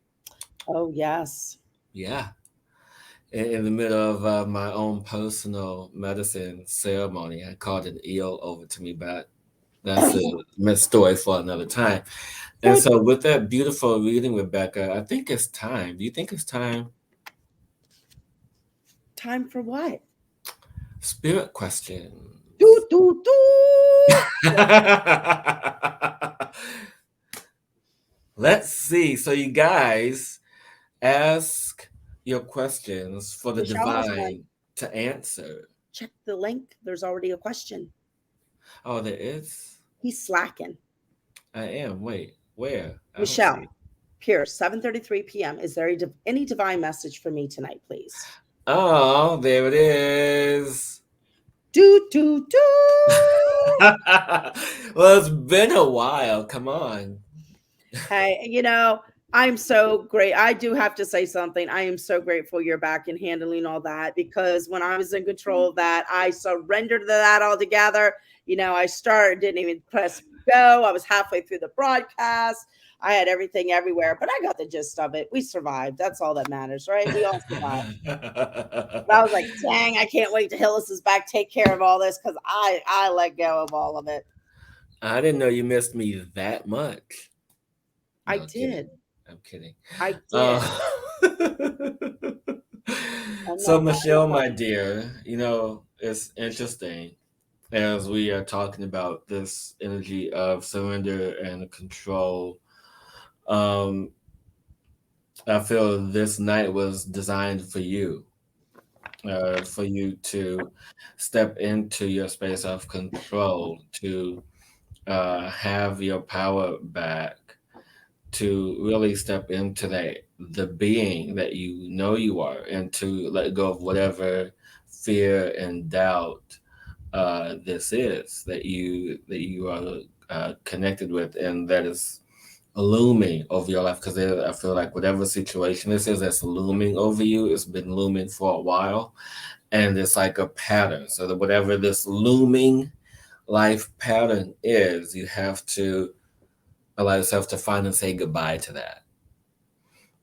Speaker 3: Oh, yes.
Speaker 2: Yeah. In the middle of my own personal medicine ceremony, I called an eel over to me, but that's a story for another time. And so with that beautiful reading, Rebecka, I think it's time. Do you think it's time?
Speaker 3: Time for what?
Speaker 2: Spirit question.
Speaker 3: Do, do, do.
Speaker 2: Let's see. So you guys ask your questions for the divine to answer.
Speaker 3: Check the link. There's already a question.
Speaker 2: Oh, there is?
Speaker 3: He's slacking.
Speaker 2: I am. Wait, where?
Speaker 3: Michelle, Pugh, 7:33 p.m. Is there any divine message for me tonight, please?
Speaker 2: Oh, there it is.
Speaker 3: Do, do, do.
Speaker 2: Well, it's been a while. Come on.
Speaker 3: Hey, I'm so great. I do have to say something. I am so grateful you're back and handling all that, because when I was in control of that, I surrendered to that altogether. I didn't even press go. I was halfway through the broadcast. I had everything everywhere, but I got the gist of it. We survived. That's all that matters, right? We all survived. But I was like, dang, I can't wait till Hillis is back. Take care of all this, because I let go of all of it.
Speaker 2: I didn't know you missed me that much.
Speaker 3: No, I did.
Speaker 2: I'm kidding.
Speaker 3: I did.
Speaker 2: So Michelle, my dear, it's interesting. as we are talking about this energy of surrender and control. Um, I feel this night was designed for you to step into your space of control, to have your power back, to really step into the being that you know you are, and to let go of whatever fear and doubt this is that you are connected with, and that is looming over your life. Because I feel like whatever situation this is that's looming over you, it's been looming for a while, and it's like a pattern. So that whatever this looming life pattern is, you have to allow yourself to find and say goodbye to that.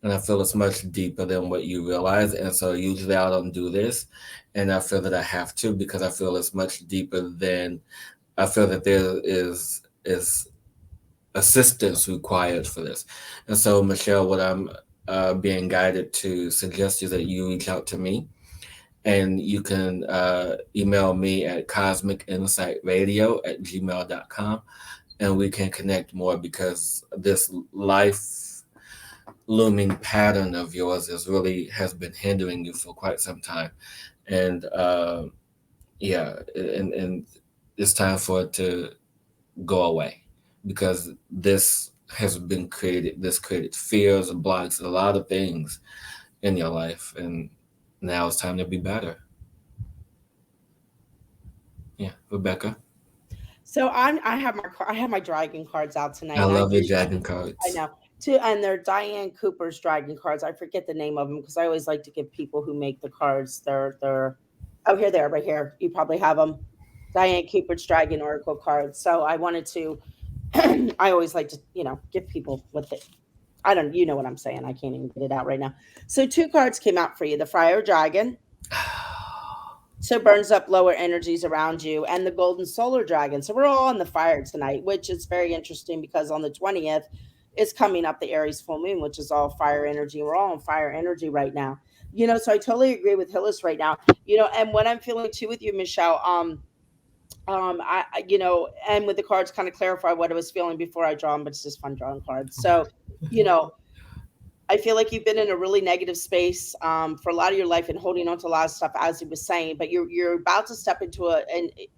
Speaker 2: And I feel it's much deeper than what you realize. And so usually I don't do this. And I feel that I have to, because I feel it's much deeper than I feel that there is assistance required for this. And so, Michelle, what I'm being guided to suggest is that you reach out to me, and you can email me at cosmicinsightradio@gmail.com, and we can connect more, because this life looming pattern of yours has been hindering you for quite some time. And yeah, and it's time for it to go away, because this created fears and blocks, a lot of things in your life, and now it's time to be better. Yeah, Rebecca.
Speaker 3: So I have my dragon cards out tonight,
Speaker 2: I
Speaker 3: and
Speaker 2: love your dragon
Speaker 3: I
Speaker 2: cards.
Speaker 3: know too, and they're Diane Cooper's dragon cards. I forget the name of them because I always like to give people who make the cards they're oh, here they are right here. You probably have them. Diane Cooper's dragon oracle cards. So I wanted to. I always like to give people what they. I don't. You know what I'm saying. I can't even get it out right now. So two cards came out for you: the Fire Dragon, so burns up lower energies around you, and the golden solar dragon. So we're all on the fire tonight, which is very interesting because on the 20th is coming up the Aries full moon, which is all fire energy. We're all on fire energy right now. So I totally agree with Hillis right now. And what I'm feeling too with you, Michelle, and with the cards kind of clarify what I was feeling before I draw them, but it's just fun drawing cards. So, you know, I feel like you've been in a really negative space for a lot of your life and holding on to a lot of stuff, as he was saying. But you're about to step into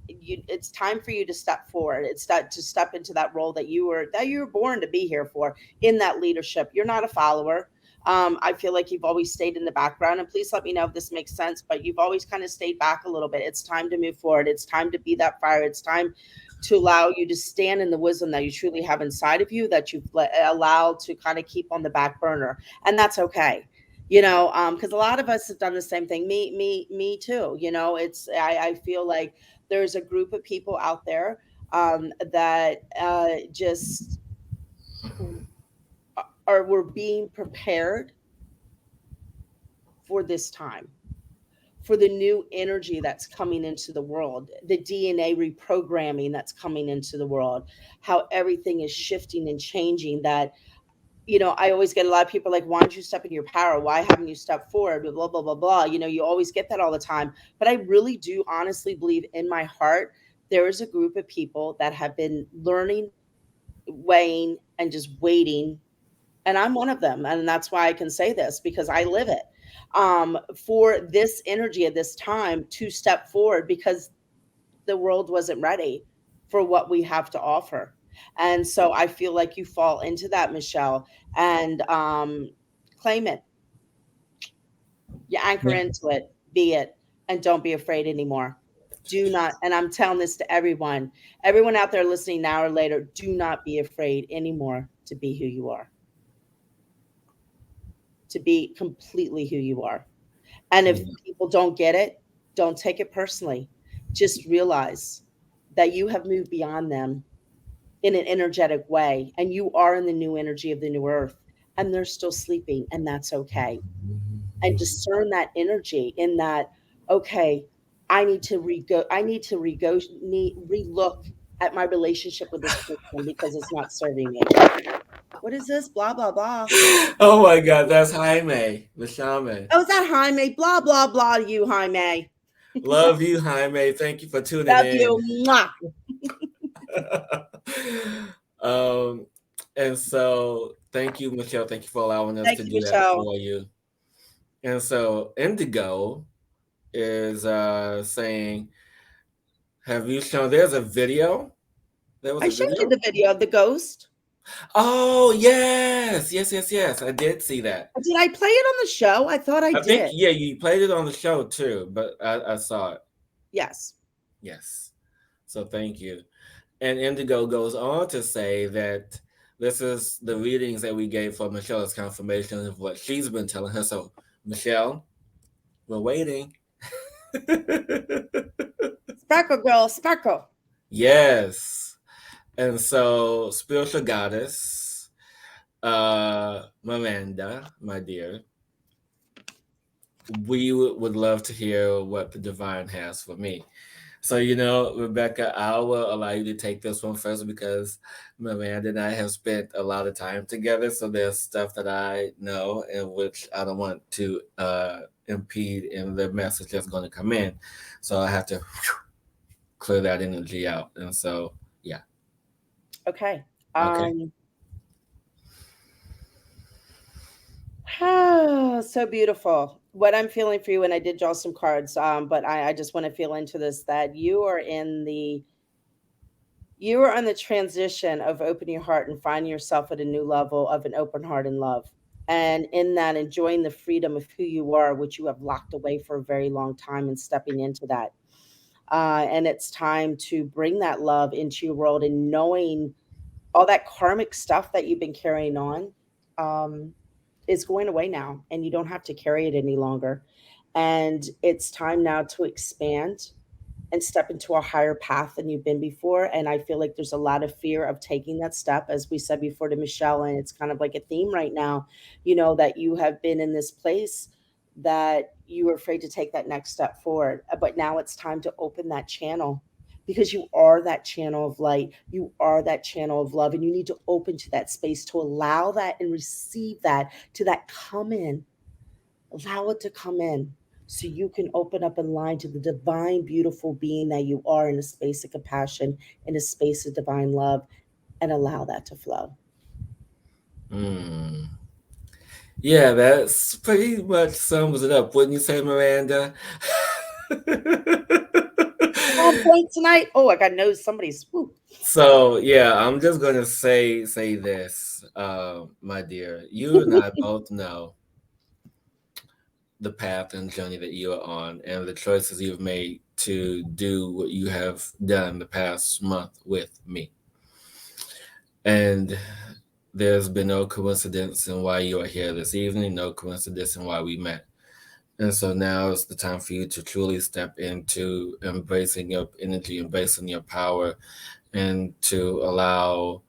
Speaker 3: it's time for you to step forward. It's that to step into that role that you were born to be here for, in that leadership. You're not a follower. I feel like you've always stayed in the background, and please let me know if this makes sense. But you've always kind of stayed back a little bit. It's time to move forward. It's time to be that fire. It's time to allow you to stand in the wisdom that you truly have inside of you, that you've allowed to kind of keep on the back burner, and that's okay. Because a lot of us have done the same thing. Me too. I feel like there's a group of people out there that just are we're being prepared for this time, for the new energy that's coming into the world, the DNA reprogramming that's coming into the world, how everything is shifting and changing. That, I always get a lot of people like, why don't you step into your power? Why haven't you stepped forward? Blah, blah, blah, blah. You always get that all the time. But I really do honestly believe in my heart, there is a group of people that have been learning, weighing, and just waiting, and I'm one of them, and that's why I can say this, because I live it, for this energy at this time to step forward, because the world wasn't ready for what we have to offer. And so I feel like you fall into that, Michelle, and claim it. You anchor
Speaker 2: Yeah.
Speaker 3: into it, be it, and don't be afraid anymore. Do not, and I'm telling this to everyone out there listening now or later, do not be afraid anymore to be who you are, to be completely who you are. And if
Speaker 2: Yeah.
Speaker 3: people don't get it, don't take it personally. Just realize that you have moved beyond them in an energetic way, and you are in the new energy of the new earth, and they're still sleeping, and that's okay. And discern that energy in that, okay, I need to relook at my relationship with this person because it's not serving me. What is this? Blah blah blah.
Speaker 2: Oh my God, that's Jaime, the shaman.
Speaker 3: Oh, is that Jaime? Blah blah blah to you, Jaime.
Speaker 2: Love you, Jaime. Thank you for tuning
Speaker 3: Love
Speaker 2: in.
Speaker 3: you. Mwah.
Speaker 2: um, and so thank you, Michelle. Thank you for allowing us
Speaker 3: Thank
Speaker 2: to
Speaker 3: you,
Speaker 2: do that
Speaker 3: Michelle.
Speaker 2: for you. And so Indigo is saying, have you shown there's a video? There was
Speaker 3: I
Speaker 2: a
Speaker 3: showed you
Speaker 2: video?
Speaker 3: the video of the ghost.
Speaker 2: Oh, yes. Yes, yes, yes. I did see that.
Speaker 3: Did I play it on the show? I thought I
Speaker 2: I think,
Speaker 3: did.
Speaker 2: yeah, you played it on the show too, but I saw it.
Speaker 3: Yes.
Speaker 2: Yes. So thank you. And Indigo goes on to say that this is the readings that we gave for Michelle's confirmation of what she's been telling her. So, Michelle, we're waiting.
Speaker 3: Sparkle girl, sparkle.
Speaker 2: Yes. And so, spiritual goddess, Miranda, my dear, we would love to hear what the divine has for me. So, Rebecka, I will allow you to take this one first because Miranda and I have spent a lot of time together. So there's stuff that I know in which I don't want to impede in the message that's going to come in. So I have to clear that energy out. And so, yeah.
Speaker 3: Okay.
Speaker 2: Okay.
Speaker 3: So beautiful. What I'm feeling for you, and I did draw some cards, but I just want to feel into this that you are on the transition of opening your heart and finding yourself at a new level of an open heart and love. And in that, enjoying the freedom of who you are, which you have locked away for a very long time, and stepping into that. And it's time to bring that love into your world and knowing all that karmic stuff that you've been carrying on. Is going away now, and you don't have to carry it any longer. And it's time now to expand and step into a higher path than you've been before. And I feel like there's a lot of fear of taking that step, as we said before to Michelle, and it's kind of like a theme right now, that you have been in this place that you were afraid to take that next step forward. But now it's time to open that channel, because you are that channel of light. You are that channel of love. And you need to open to that space to allow that and receive that, to that come in. Allow it to come in so you can open up and line to the divine, beautiful being that you are, in a space of compassion, in a space of divine love, and allow that to flow.
Speaker 2: Yeah, that's pretty much sums it up, wouldn't you say, Miranda?
Speaker 3: On point tonight. Oh, I got nose. Somebody's. Woo.
Speaker 2: So yeah, I'm just gonna say this, my dear. You and I both know the path and journey that you are on, and the choices you've made to do what you have done the past month with me. And there's been no coincidence in why you are here this evening, no coincidence in why we met. And so now is the time for you to truly step into embracing your energy, embracing your power, and to allow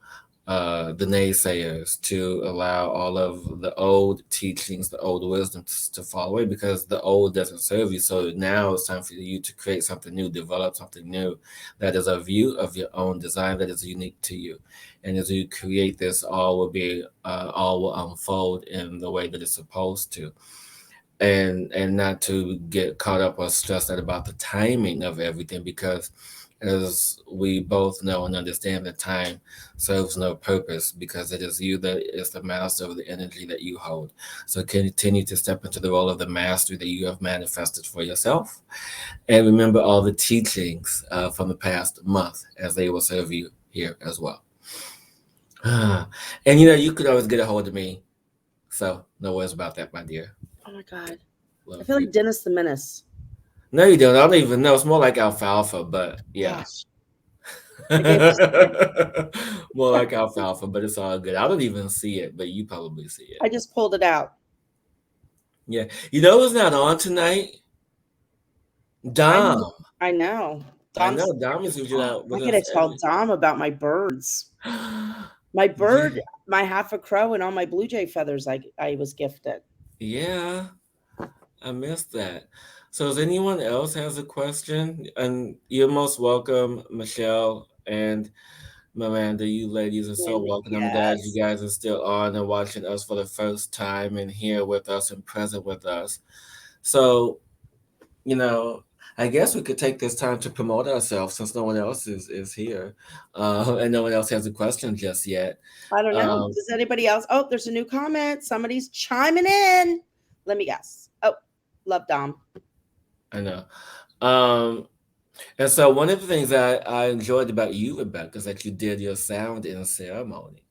Speaker 2: the naysayers, to allow all of the old teachings, the old wisdom to fall away, because the old doesn't serve you. So now it's time for you to create something new, develop something new that is of you, of your own design, that is unique to you. And as you create this, all will unfold in the way that it's supposed to. And not to get caught up or stressed out about the timing of everything, because as we both know and understand, that time serves no purpose, because it is you that is the master of the energy that you hold. So continue to step into the role of the master that you have manifested for yourself, and remember all the teachings from the past month, as they will serve you here as well. And you could always get a hold of me, so no worries about that, my dear.
Speaker 3: Oh my God.
Speaker 2: Love
Speaker 3: I feel
Speaker 2: you.
Speaker 3: like Dennis the Menace.
Speaker 2: No, you don't. I don't even know. It's more like alfalfa, but yeah.
Speaker 3: Gosh. I gave her some.
Speaker 2: More like alfalfa, but it's all good. I don't even see it, but you probably see it.
Speaker 3: I just pulled it out.
Speaker 2: Yeah. You know who's not on tonight? Dom.
Speaker 3: I know.
Speaker 2: I know. Dom is usually out
Speaker 3: I
Speaker 2: with
Speaker 3: gotta
Speaker 2: us
Speaker 3: tell Dom about my birds. My bird, my half a crow, and all my blue jay feathers I was gifted.
Speaker 2: Yeah. I missed that. So does anyone else has a question? And you're most welcome, Michelle and Miranda. You ladies are so welcome. I'm glad you
Speaker 3: Yes.
Speaker 2: guys are still on and watching us for the first time and here with us and present with us. So, you know, I guess we could take this time to promote ourselves since no one else is here, and no one else has a question just yet.
Speaker 3: I don't know.
Speaker 2: Um,
Speaker 3: Does anybody else? Oh, there's a new comment. Somebody's chiming in. Let me guess. Oh, love Dom.
Speaker 2: I know. Um, and so one of the things I enjoyed about you, Rebecca, is that you did your sound in a ceremony.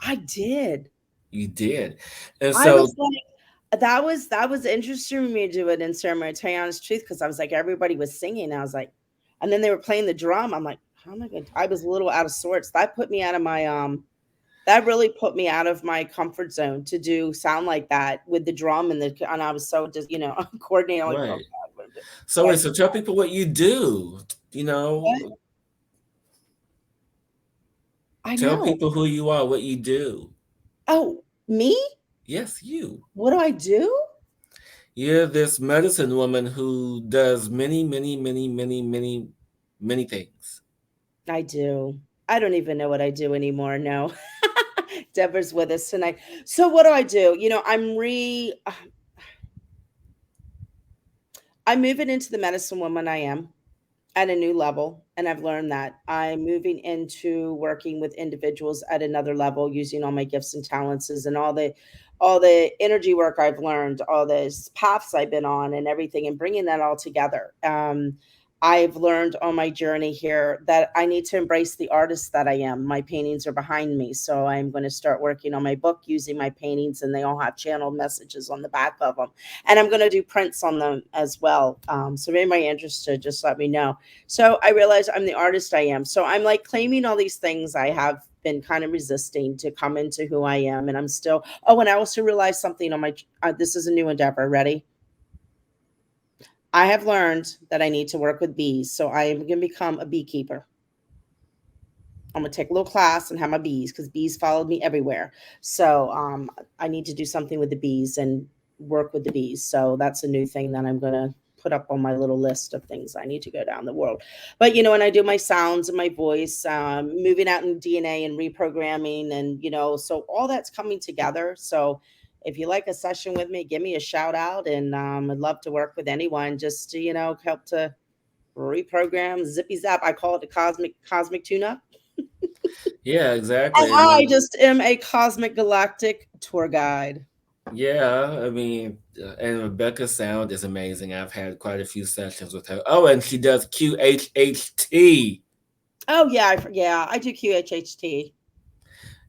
Speaker 3: I did.
Speaker 2: You did, and
Speaker 3: I
Speaker 2: so
Speaker 3: was like, that was interesting for me to do it in ceremony, to tell you the honest truth, because I was like, everybody was singing. I was like, and then they were playing the drum. I'm like, how am I going to? I was a little out of sorts. That put me out of my that really put me out of my comfort zone to do sound like that with the drum and I was so just coordinating. I'm like, oh
Speaker 2: right.
Speaker 3: God, what am I doing?
Speaker 2: So
Speaker 3: So I
Speaker 2: wait,
Speaker 3: did
Speaker 2: so tell people what you do. You
Speaker 3: what?
Speaker 2: know,
Speaker 3: I
Speaker 2: tell
Speaker 3: know.
Speaker 2: people who you are, what you do.
Speaker 3: Oh, me?
Speaker 2: Yes, you.
Speaker 3: What do I do?
Speaker 2: You're this medicine woman who does many, many, many, many, many, many things.
Speaker 3: I do. I don't even know what I do anymore. No. Deborah's with us tonight. So what do I do? I'm moving into the medicine woman I am at a new level, and I've learned that I'm moving into working with individuals at another level using all my gifts and talents and all the energy work I've learned, all the paths I've been on and everything, and bringing that all together. I've learned on my journey here that I need to embrace the artist that I am. My paintings are behind me, so I'm going to start working on my book using my paintings, and they all have channeled messages on the back of them. And I'm going to do prints on them as well. So if anybody interested, just let me know. So I realize I'm the artist I am. So I'm like claiming all these things I have been kind of resisting to come into who I am. And I'm still, oh, and I also realized something on my, this is a new endeavor. Ready? I have learned that I need to work with bees. So I am going to become a beekeeper. I'm going to take a little class and have my bees because bees followed me everywhere. So I need to do something with the bees and work with the bees. So that's a new thing that I'm going to put up on my little list of things I need to go down the world. But, when I do my sounds and my voice, moving out in DNA and reprogramming, and, so all that's coming together. So if you like a session with me, give me a shout out. And I'd love to work with anyone just to, help to reprogram, zippy zap. I call it the cosmic tune up.
Speaker 2: Yeah,
Speaker 3: And
Speaker 2: exactly. I
Speaker 3: I
Speaker 2: mean,
Speaker 3: just am a cosmic galactic tour guide.
Speaker 2: yeah, I mean, and Rebecca's sound is amazing. I've had quite a few sessions with her. Oh, and she does QHHT.
Speaker 3: Oh yeah, yeah, I do QHHT.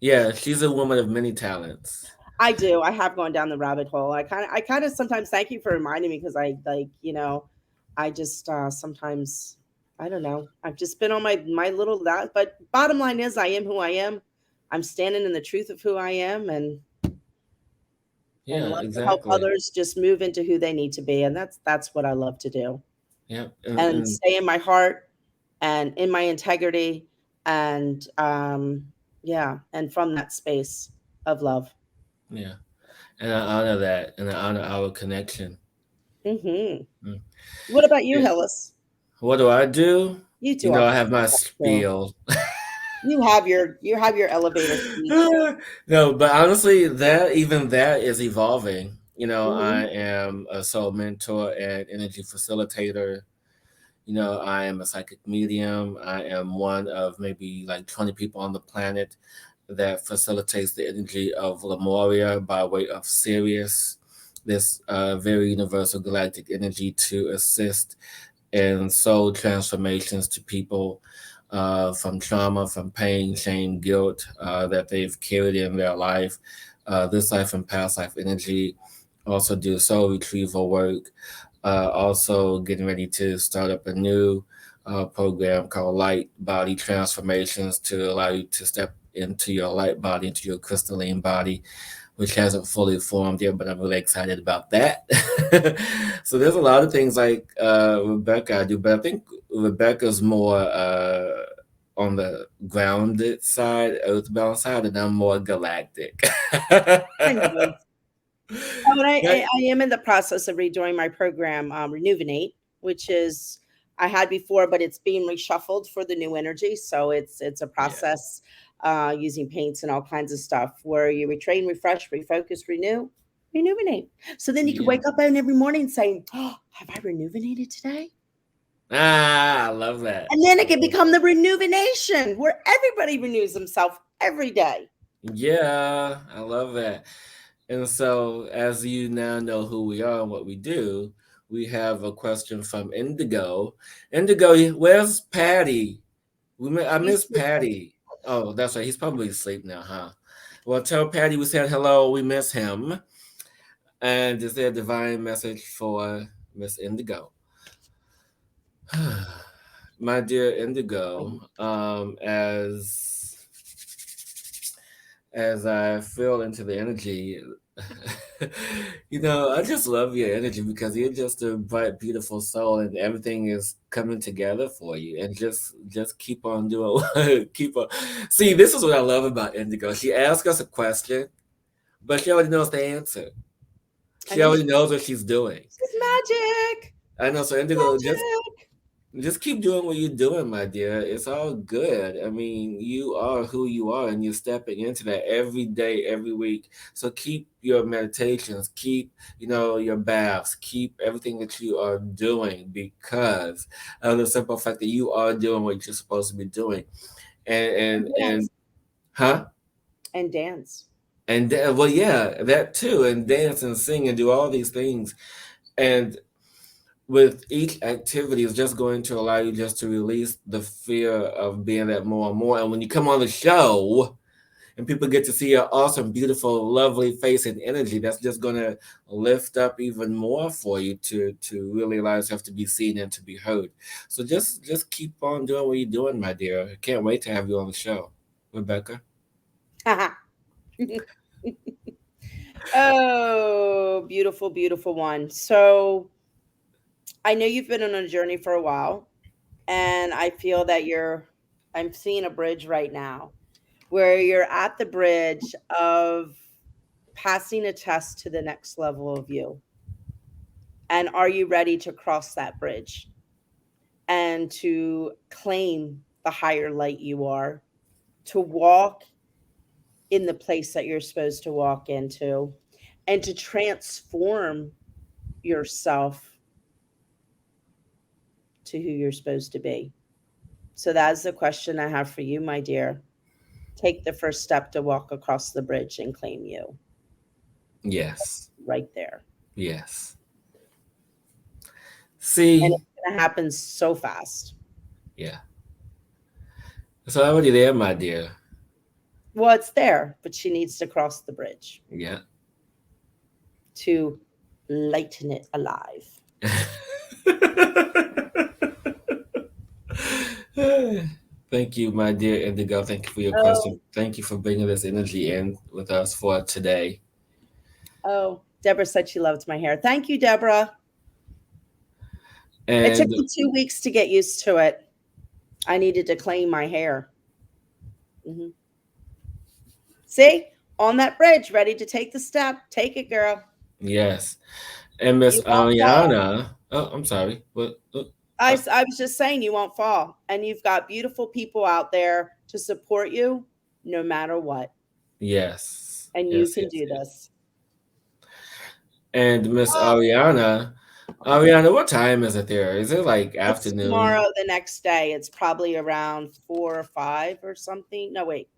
Speaker 2: Yeah, she's a woman of many talents.
Speaker 3: I do. I have gone down the rabbit hole. I kind of sometimes thank you for reminding me because I like, I just sometimes I don't know. I've just been on my little that. But bottom line is, I am who I am. I'm standing in the truth of who I am, and
Speaker 2: Yeah,
Speaker 3: love to help
Speaker 2: exactly.
Speaker 3: others just move into who they need to be, and that's what I love to do.
Speaker 2: Yeah,
Speaker 3: And
Speaker 2: and
Speaker 3: stay in my heart and in my integrity, and yeah, and from that space of love.
Speaker 2: yeah, and I honor that, and I honor our connection.
Speaker 3: Hmm.
Speaker 2: Mm.
Speaker 3: What about you,
Speaker 2: Yeah.
Speaker 3: Hillis?
Speaker 2: What do I do?
Speaker 3: You
Speaker 2: You
Speaker 3: do
Speaker 2: know,
Speaker 3: all
Speaker 2: I have my
Speaker 3: kinds of stuff too.
Speaker 2: spiel.
Speaker 3: You have your elevator speech.
Speaker 2: No, but honestly, that is evolving. I
Speaker 3: Hmm.
Speaker 2: am a soul mentor and energy facilitator. I am a psychic medium. I am one of maybe like 20 people on the planet that facilitates the energy of Lemuria by way of Sirius, this very universal galactic energy to assist in soul transformations to people from trauma, from pain, shame, guilt that they've carried in their life, this life and past life energy. Also do soul retrieval work. Also getting ready to start up a new program called Light Body Transformations to allow you to step into your light body, into your crystalline body, which hasn't fully formed yet, but I'm really excited about that. So there's a lot of things like Rebecca I do, but I think Rebecca's more on the grounded side, earthbound side, and I'm more galactic.
Speaker 3: Kind of. Oh, and
Speaker 2: Yeah,
Speaker 3: I am in the process of redoing my program, Rejuvenate, which is I had before, but it's being reshuffled for the new energy. So it's a
Speaker 2: yeah,
Speaker 3: process using paints and all kinds of stuff where you retrain, refresh, refocus, renew, rejuvenate. So then you can
Speaker 2: yeah.
Speaker 3: wake up every morning saying, "Oh, have I rejuvenated today?"
Speaker 2: Ah, I love that.
Speaker 3: And then it can become the rejuvenation where everybody renews themselves every day.
Speaker 2: Yeah, I love that. And so, as you now know who we are and what we do, we have a question from Indigo. Indigo, where's Patty? I
Speaker 3: He's
Speaker 2: miss Patty. Oh, that's right. He's probably asleep now, huh? Well, tell Patty we said hello. We miss him. And is there a divine message for Miss Indigo? My dear Indigo, as I feel into the energy, I just love your energy because you're just a bright, beautiful soul, and everything is coming together for you. And just keep on doing, keep on. See, this is what I love about Indigo. She asks us a question, but she already knows the answer. She
Speaker 3: and
Speaker 2: already knows what she's doing.
Speaker 3: it's magic.
Speaker 2: I know. So Indigo, just keep doing what you're doing, my dear. It's all good. I mean, you are who you are, and you're stepping into that every day, every week. So keep your meditations, keep your baths, keep everything that you are doing because of the simple fact that you are doing what you're supposed to be doing. And huh?
Speaker 3: And dance.
Speaker 2: Well, yeah, that too, and dance and sing and do all these things, and with each activity is just going to allow you just to release the fear of being that more and more. And when you come on the show and people get to see your awesome, beautiful, lovely face and energy, that's just going to lift up even more for you to really allow yourself to be seen and to be heard. So just keep on doing what you're doing, my dear. I can't wait to have you on the show, Rebecka.
Speaker 3: Oh, beautiful, beautiful one. So I know you've been on a journey for a while, and I feel that I'm seeing a bridge right now where you're at the bridge of passing a test to the next level of you. And are you ready to cross that bridge and to claim the higher light you are, to walk in the place that you're supposed to walk into, and to transform yourself to who you're supposed to be? So that's the question I have for you, my dear. Take the first step to walk across the bridge and claim you.
Speaker 2: Yes.
Speaker 3: Right there.
Speaker 2: Yes.
Speaker 3: And
Speaker 2: See?
Speaker 3: it's going to happen so fast.
Speaker 2: Yeah. It's already there, my dear.
Speaker 3: Well, it's there, but she needs to cross the bridge.
Speaker 2: Yeah.
Speaker 3: To lighten it alive.
Speaker 2: Thank you, my dear Indigo. Thank you for your question. Thank you for bringing this energy in with us for today.
Speaker 3: Oh, Deborah said she loved my hair. Thank you, Deborah.
Speaker 2: And
Speaker 3: it took me 2 weeks to get used to it. I needed to claim my hair. Mm-hmm. See? On that bridge, ready to take the step. Take it, girl.
Speaker 2: Yes. And Miss Ariana. Oh, I'm sorry. What?
Speaker 3: I was just saying you won't fall. And you've got beautiful people out there to support you no matter what.
Speaker 2: Yes.
Speaker 3: And you can do this.
Speaker 2: And Miss Ariana, what time is it there? Is it like afternoon?
Speaker 3: It's tomorrow, the next day. It's probably around 4 or 5 or something. No, wait.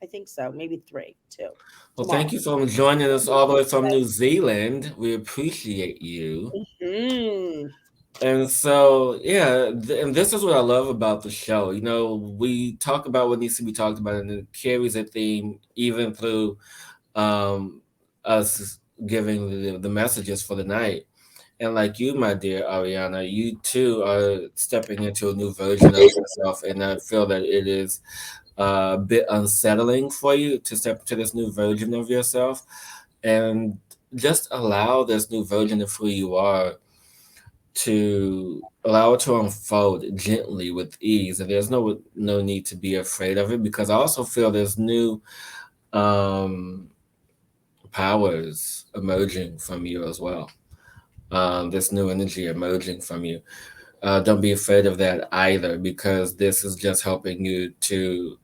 Speaker 3: I think so. Maybe 3, 2.
Speaker 2: Well, thank you for joining us all the way from New Zealand. We appreciate you.
Speaker 3: Mm-hmm.
Speaker 2: And so, yeah, and this is what I love about the show. We talk about what needs to be talked about, and it carries a theme even through us giving the messages for the night. And like you, my dear Ariana, you too are stepping into a new version of yourself, and I feel that it is a bit unsettling for you to step into this new version of yourself, and just allow this new version of who you are to allow it to unfold gently with ease. And there's no need to be afraid of it, because I also feel there's new powers emerging from you as well. This new energy emerging from you. Don't be afraid of that either, because this is just helping you to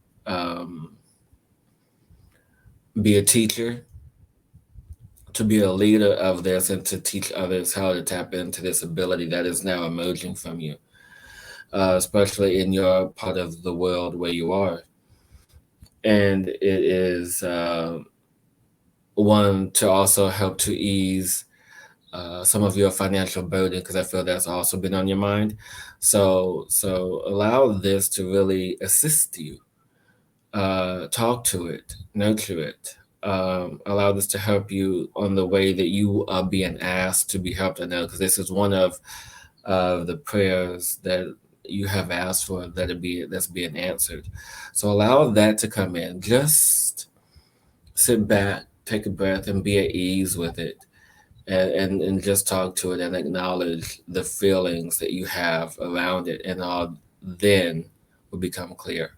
Speaker 2: be a teacher, to be a leader of this, and to teach others how to tap into this ability that is now emerging from you. especially in your part of the world where you are. And it is one to also help to ease some of your financial burden, because I feel that's also been on your mind. So allow this to really assist you. Talk to it, nurture it. Allow this to help you on the way that you are being asked to be helped. I know, because this is one of the prayers that you have asked for that's being answered. So allow that to come in. Just sit back, take a breath, and be at ease with it, and just talk to it and acknowledge the feelings that you have around it, and all then will become clear.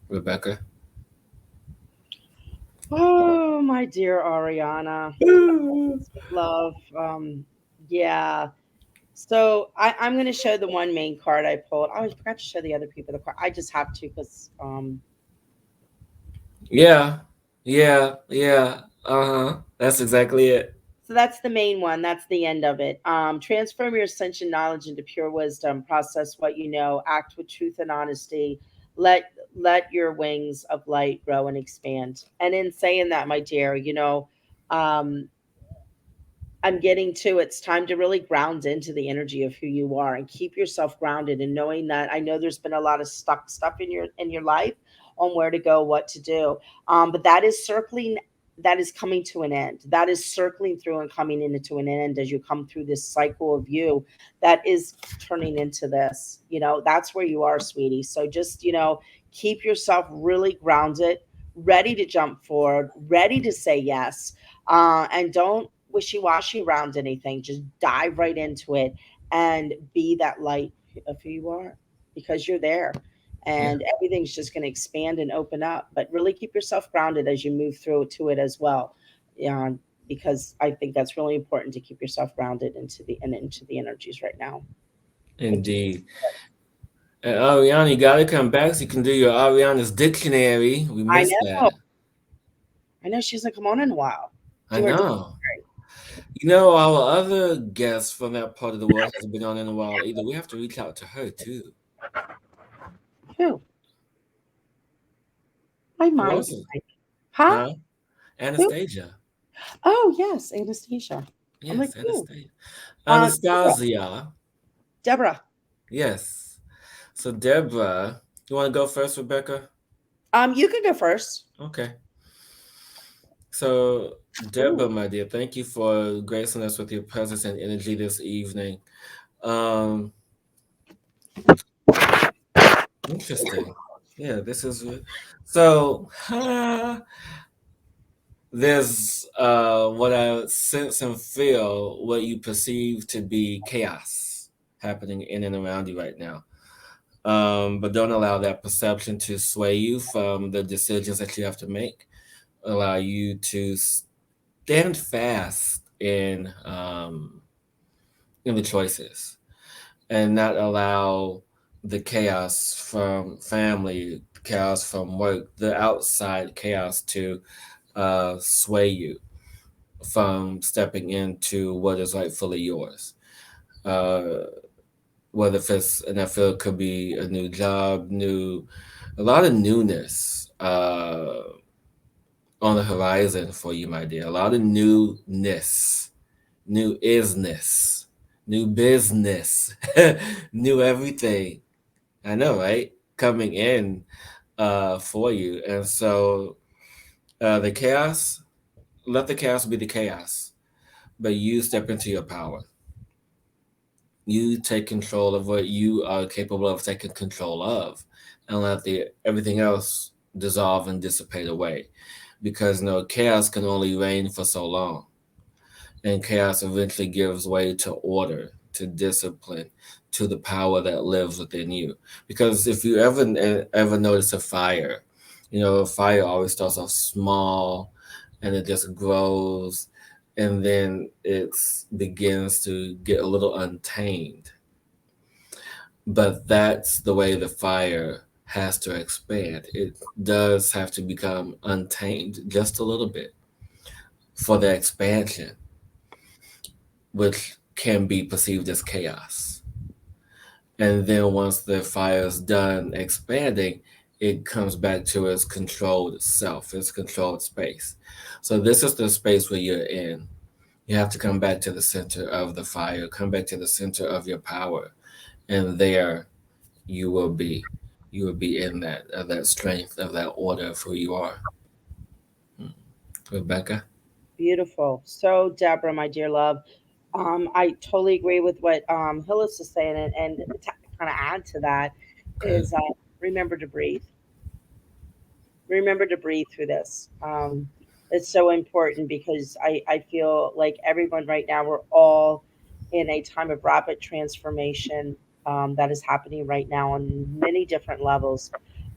Speaker 2: Rebecca?
Speaker 3: Oh, my dear Ariana, sweet love. Yeah. So I'm going to show the one main card I pulled. Oh, I forgot to show the other people the card. I just have to because
Speaker 2: Yeah, yeah. Uh-huh. That's exactly it.
Speaker 3: so that's the main one. That's the end of it. Transform your ascension knowledge into pure wisdom. Process what you know. Act with truth and honesty. Let let your wings of light grow and expand. And in saying that, my dear, um, I'm getting to it's time to really ground into the energy of who you are and keep yourself grounded and knowing that I know there's been a lot of stuck stuff in your life on where to go, what to do. But that is coming to an end. That is circling through and coming into an end as you come through this cycle of you that is turning into this. That's where you are, sweetie. So just, keep yourself really grounded, ready to jump forward, ready to say yes, and don't wishy-washy around anything. Just dive right into it and be that light of who you are, because you're there,
Speaker 2: Yeah,
Speaker 3: and everything's just going to expand and open up. But really keep yourself grounded as you move through to it as well. Because I think that's really important to keep yourself grounded into the energies right now. But
Speaker 2: indeed. And Ariana, you gotta come back so you can do your Ariana's dictionary. We
Speaker 3: I
Speaker 2: missed
Speaker 3: know,
Speaker 2: that.
Speaker 3: I know she hasn't come on in a while.
Speaker 2: I
Speaker 3: Do her
Speaker 2: know. You know, our other guest from that part of the world hasn't been on in a while either. We have to reach out to her too.
Speaker 3: who? My
Speaker 2: Who
Speaker 3: mind,
Speaker 2: else is,
Speaker 3: huh?
Speaker 2: huh?
Speaker 3: Who?
Speaker 2: Anastasia.
Speaker 3: Oh yes, Anastasia. I'm like
Speaker 2: Yes,
Speaker 3: who?
Speaker 2: Anastasia.
Speaker 3: Deborah.
Speaker 2: Anastasia.
Speaker 3: Deborah.
Speaker 2: Yes. So Deborah, you want to go first, Rebecca?
Speaker 3: You can go first.
Speaker 2: Okay. So
Speaker 3: Ooh.
Speaker 2: Deborah, my dear, thank you for gracing us with your presence and energy this evening. Um, Interesting. Yeah, this is so. There's what I sense and feel what you perceive to be chaos happening in and around you right now. But don't allow that perception to sway you from the decisions that you have to make. Allow you to stand fast in the choices, and not allow the chaos from family, chaos from work, the outside chaos to sway you from stepping into what is rightfully yours. Uh, Whether if it's, and I feel it could be a new job, a lot of newness on the horizon for you, my dear. A lot of newness, new isness, new business, new everything. I know, right? Coming in for you. And so the chaos, let the chaos be the chaos, but you step into your power. You take control of what you are capable of taking control of, and let the everything else dissolve and dissipate away. Because no, chaos can only reign for so long, and chaos eventually gives way to order, to discipline, to the power that lives within you. Because if you ever notice a fire, a fire always starts off small, and it just grows, and then it begins to get a little untamed. But that's the way the fire has to expand. It does have to become untamed just a little bit for the expansion, which can be perceived as chaos. And then once the fire is done expanding, it comes back to its controlled self, its controlled space. So this is the space where you're in. You have to come back to the center of the fire, come back to the center of your power, and there you will be. You will be in that that strength of that order of who you are. Hmm. Rebecca.
Speaker 3: Beautiful. So, Deborah, my dear love, I totally agree with what Hillis is saying, and to kind of add to that
Speaker 2: Okay.
Speaker 3: is remember to breathe. Remember to breathe through this. It's so important because I feel like everyone right now, we're all in a time of rapid transformation that is happening right now on many different levels.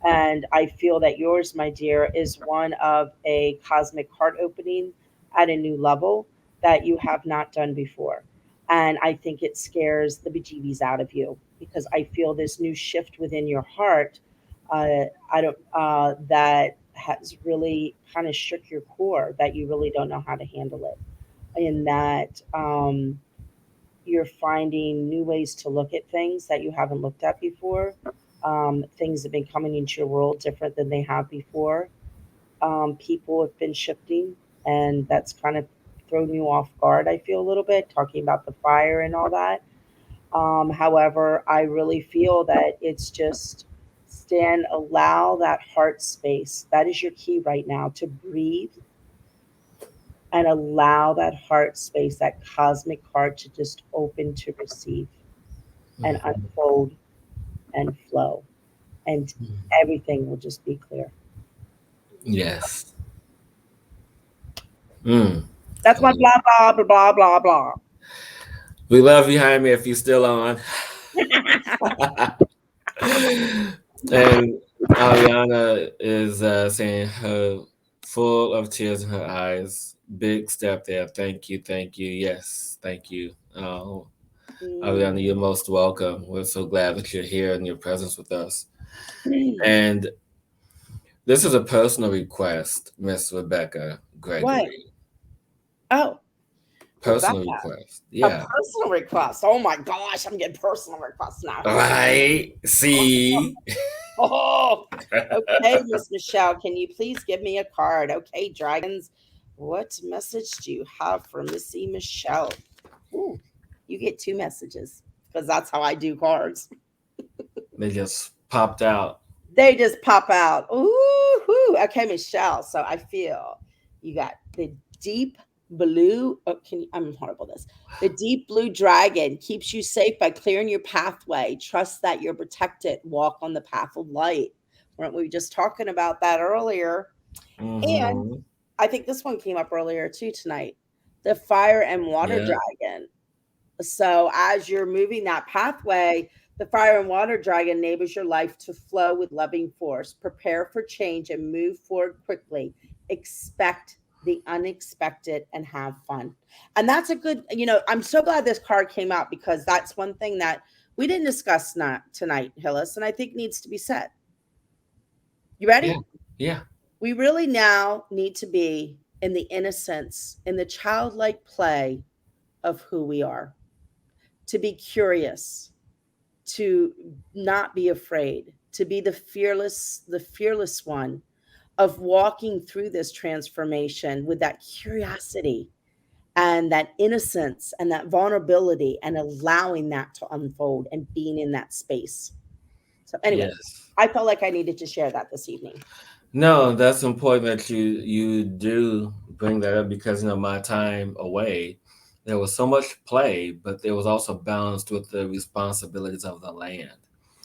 Speaker 3: And I feel that yours, my dear, is one of a cosmic heart opening at a new level that you have not done before. And I think it scares the bejeebies out of you because I feel this new shift within your heart. I don't that has really kind of shook your core, that you really don't know how to handle it, in that you're finding new ways to look at things that you haven't looked at before. Things have been coming into your world different than they have before. People have been shifting, and that's kind of thrown you off guard, I feel, a little bit, talking about the fire and all that. However, I really feel that it's just stand, allow that heart space. That is your key right now, to breathe and allow that heart space, that cosmic heart, to just open to receive and
Speaker 2: Mhm.
Speaker 3: unfold and flow. And everything will just be clear.
Speaker 2: Yes. Mm.
Speaker 3: That's my blah, blah, blah, blah, blah, blah.
Speaker 2: We love you, Jaime, if you're still on. And Aliana is saying her full of tears in her eyes. Big step there. Thank you. Thank you. Yes. Thank you. Aliana, you're most welcome. We're so glad that you're here and your presence with us. And this is a personal request, Miss Rebecca
Speaker 3: What?
Speaker 2: Gregory.
Speaker 3: Oh,
Speaker 2: Personal
Speaker 3: Rebecca.
Speaker 2: request.
Speaker 3: A
Speaker 2: Yeah.
Speaker 3: personal request. Oh my gosh, I'm getting personal requests now.
Speaker 2: Right. See.
Speaker 3: Oh, okay, Miss Michelle, can you please give me a card? Okay, dragons, what message do you have for Missy Michelle? Ooh, you get two messages because that's how I do cards.
Speaker 2: They just popped out.
Speaker 3: They just pop out. Ooh, okay, Michelle. So I feel you got the deep blue. Oh, I'm horrible at this. The deep blue dragon keeps you safe by clearing your pathway. Trust that you're protected. Walk on the path of light. Weren't we just talking about that earlier? And
Speaker 2: Mm-hmm.
Speaker 3: I think this one came up earlier too tonight. The fire and water
Speaker 2: Yeah.
Speaker 3: dragon. So as you're moving that pathway, the fire and water dragon enables your life to flow with loving force. Prepare for change and move forward quickly. Expect the unexpected and have fun. And that's a good, I'm so glad this card came out because that's one thing that we didn't discuss not tonight, Hillis, and I think needs to be said. You
Speaker 2: Yeah.
Speaker 3: ready?
Speaker 2: Yeah.
Speaker 3: We really now need to be in the innocence, in the childlike play of who we are, to be curious, to not be afraid, to be the fearless one, of walking through this transformation with that curiosity and that innocence and that vulnerability, and allowing that to unfold and being in that space. So anyway,
Speaker 2: Yes.
Speaker 3: I felt like I needed to share that this evening.
Speaker 2: No, that's important that you do bring that up because my time away, there was so much play, but there was also balanced with the responsibilities of the land.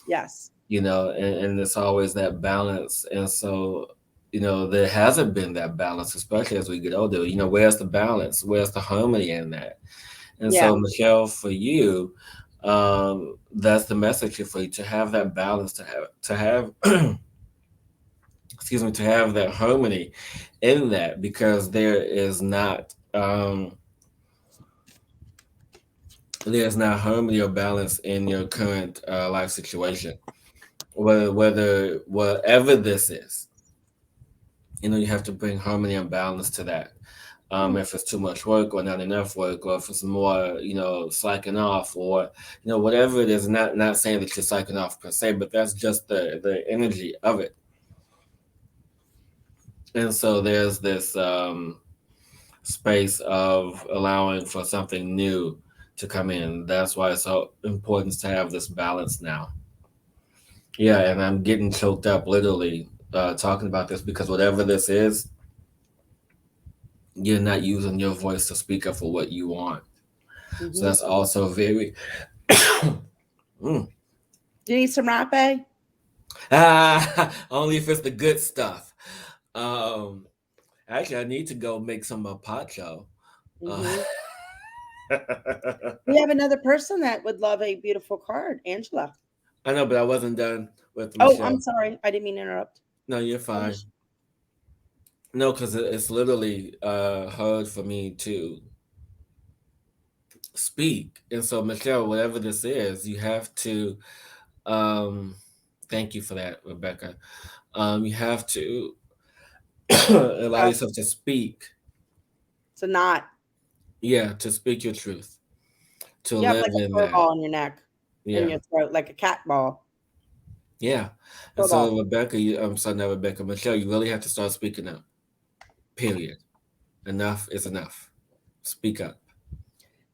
Speaker 3: Yes.
Speaker 2: And it's always that balance. And so, there hasn't been that balance, especially as we get older. Where's the balance? Where's the harmony in that? And
Speaker 3: Yeah.
Speaker 2: so, Michelle, for you, that's the message here for you, to have that balance, to have excuse me, to have that harmony in that, because there's not harmony or balance in your current life situation, whether whatever this is. You have to bring harmony and balance to that. If it's too much work or not enough work, or if it's more, slacking off, or whatever it is. Not saying that you're slacking off per se, but that's just the energy of it. And so there's this space of allowing for something new to come in. That's why it's so important to have this balance now. Yeah, and I'm getting choked up literally talking about this, because whatever this is, you're not using your voice to speak up for what you want. So
Speaker 3: Mm-hmm.
Speaker 2: that's also very. Mm.
Speaker 3: Do you need some rape?
Speaker 2: Only if it's the good stuff. Um, Actually, I need to go make some pacho. Uh,
Speaker 3: Mm-hmm. We have another person that would love a beautiful card, Angela.
Speaker 2: I know, but I wasn't done with
Speaker 3: Oh, I'm
Speaker 2: Michelle.
Speaker 3: sorry. I didn't mean to interrupt.
Speaker 2: No, you're fine.
Speaker 3: Finish.
Speaker 2: No, because it's literally hard for me to speak. And so, Michelle, whatever this is, you have to. Um, Thank you for that, Rebecca. You have to allow
Speaker 3: Oh,
Speaker 2: yourself to speak.
Speaker 3: it's a knot.
Speaker 2: Yeah, to speak your truth, to
Speaker 3: You have
Speaker 2: live
Speaker 3: like a
Speaker 2: in
Speaker 3: fur
Speaker 2: that.
Speaker 3: ball in your neck, in
Speaker 2: Yeah,
Speaker 3: your throat, like a cat ball.
Speaker 2: yeah. And
Speaker 3: Fur
Speaker 2: so,
Speaker 3: ball.
Speaker 2: Rebecca, I'm sorry, not Rebecca, Michelle, you really have to start speaking up. Period. Enough is enough. Speak up.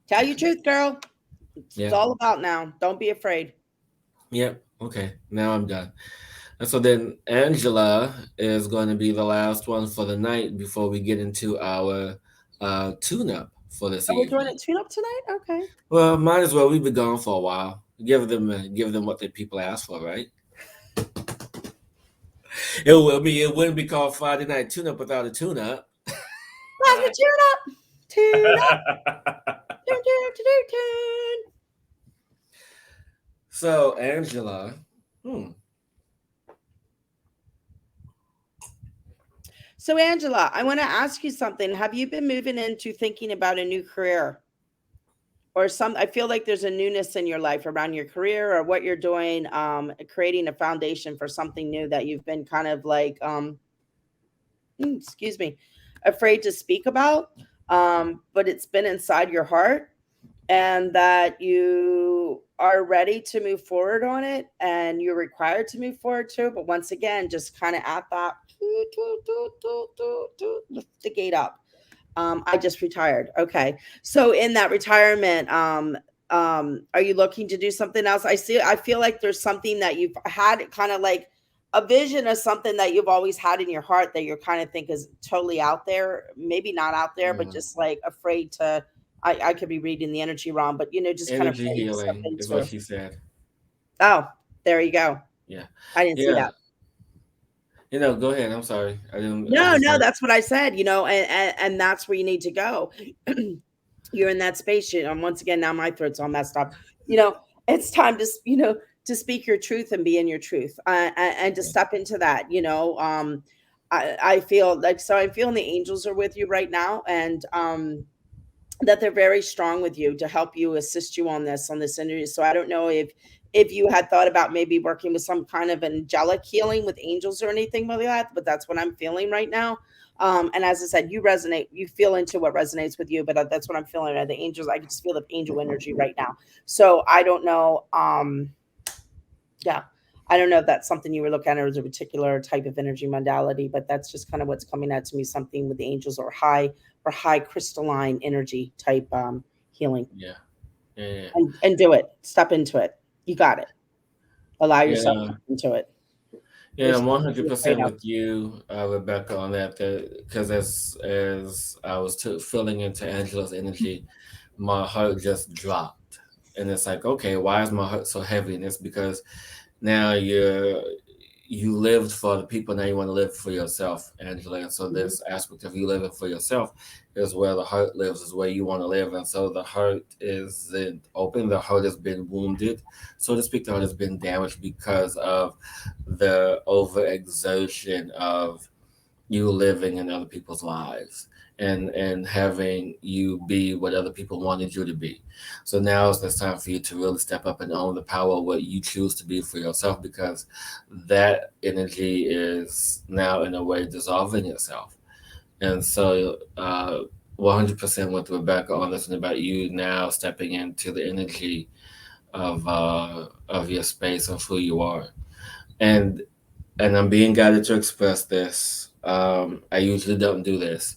Speaker 3: Tell your truth, girl. It's
Speaker 2: Yeah.
Speaker 3: all about now. Don't be afraid.
Speaker 2: Yep. Okay. Now I'm done. And so then Angela is going to be the last one for the night before we get into our tune up for this
Speaker 3: Oh, we're doing
Speaker 2: evening.
Speaker 3: a tune up tonight? Okay.
Speaker 2: Well, might as well. We've been gone for a while. Give them what the people ask for, right? It wouldn't be called Friday Night Tune Up without a tune up.
Speaker 3: Time to tune up. Tune up. Tune, tune, tune, tune.
Speaker 2: So Angela, hmm,
Speaker 3: So, Angela, I want to ask you something. Have you been moving into thinking about a new career? Or some, I feel like there's a newness in your life around your career or what you're doing, creating a foundation for something new that you've been kind of like, excuse me, afraid to speak about, but it's been inside your heart, and that you are ready to move forward on it, and you're required to move forward too. But once again, just kind of at that, lift the gate up. I just retired. Okay. So in that retirement, are you looking to do something else? I feel like there's something that you've had, kind of like a vision of something that you've always had in your heart that you're kind of think is totally out there. Maybe not out there, but
Speaker 2: mm,
Speaker 3: just like afraid to, I could be reading the energy wrong, but just kind of
Speaker 2: energy
Speaker 3: afraid to step
Speaker 2: healing is what
Speaker 3: into.
Speaker 2: she said.
Speaker 3: Oh, there you go.
Speaker 2: Yeah,
Speaker 3: I didn't see
Speaker 2: yeah.
Speaker 3: that.
Speaker 2: Go ahead. I'm sorry. I didn't. I
Speaker 3: No,
Speaker 2: just
Speaker 3: no,
Speaker 2: heard.
Speaker 3: that's what I said, and that's where you need to go. You're in that space. Once again, now my throat's all messed up. You know, it's time to, to speak your truth and be in your truth, and to
Speaker 2: Yeah.
Speaker 3: step into that. I feel like, so I'm feeling the angels are with you right now, and that they're very strong with you to help you, assist you on this interview. So I don't know if you had thought about maybe working with some kind of angelic healing with angels or anything like that, but that's what I'm feeling right now. And as I said, you feel into what resonates with you, but that's what I'm feeling. The angels, I can just feel the angel energy right now. So I don't know. Yeah, I don't know if that's something you were looking at, or as a particular type of energy modality, but that's just kind of what's coming out to me. Something with the angels, or high crystalline energy type healing,
Speaker 2: Yeah. Yeah.
Speaker 3: and do it. Step into it. You got it. Allow yourself
Speaker 2: Yeah.
Speaker 3: into it.
Speaker 2: Yeah,
Speaker 3: There's
Speaker 2: I'm
Speaker 3: nothing to be afraid
Speaker 2: 100%
Speaker 3: of.
Speaker 2: with you, Rebecca, on that. Because as I was filling into Angela's energy, my heart just dropped, and it's like, okay, why is my heart so heavy? And it's because now you lived for the people, now you want to live for yourself, Angela. And so
Speaker 3: Mhm.
Speaker 2: this aspect of you living for yourself is where the heart lives, is where you want to live. And so the heart isn't open, the heart has been wounded, so to speak. The heart has been damaged because of the overexertion of you living in other people's lives, and having you be what other people wanted you to be. So now it's this time for you to really step up and own the power of what you choose to be for yourself, because that energy is now in a way dissolving itself. And so 100% with Rebecca on listening about you now stepping into the energy of your space of who you are, and I'm being guided to express this. I usually don't do this,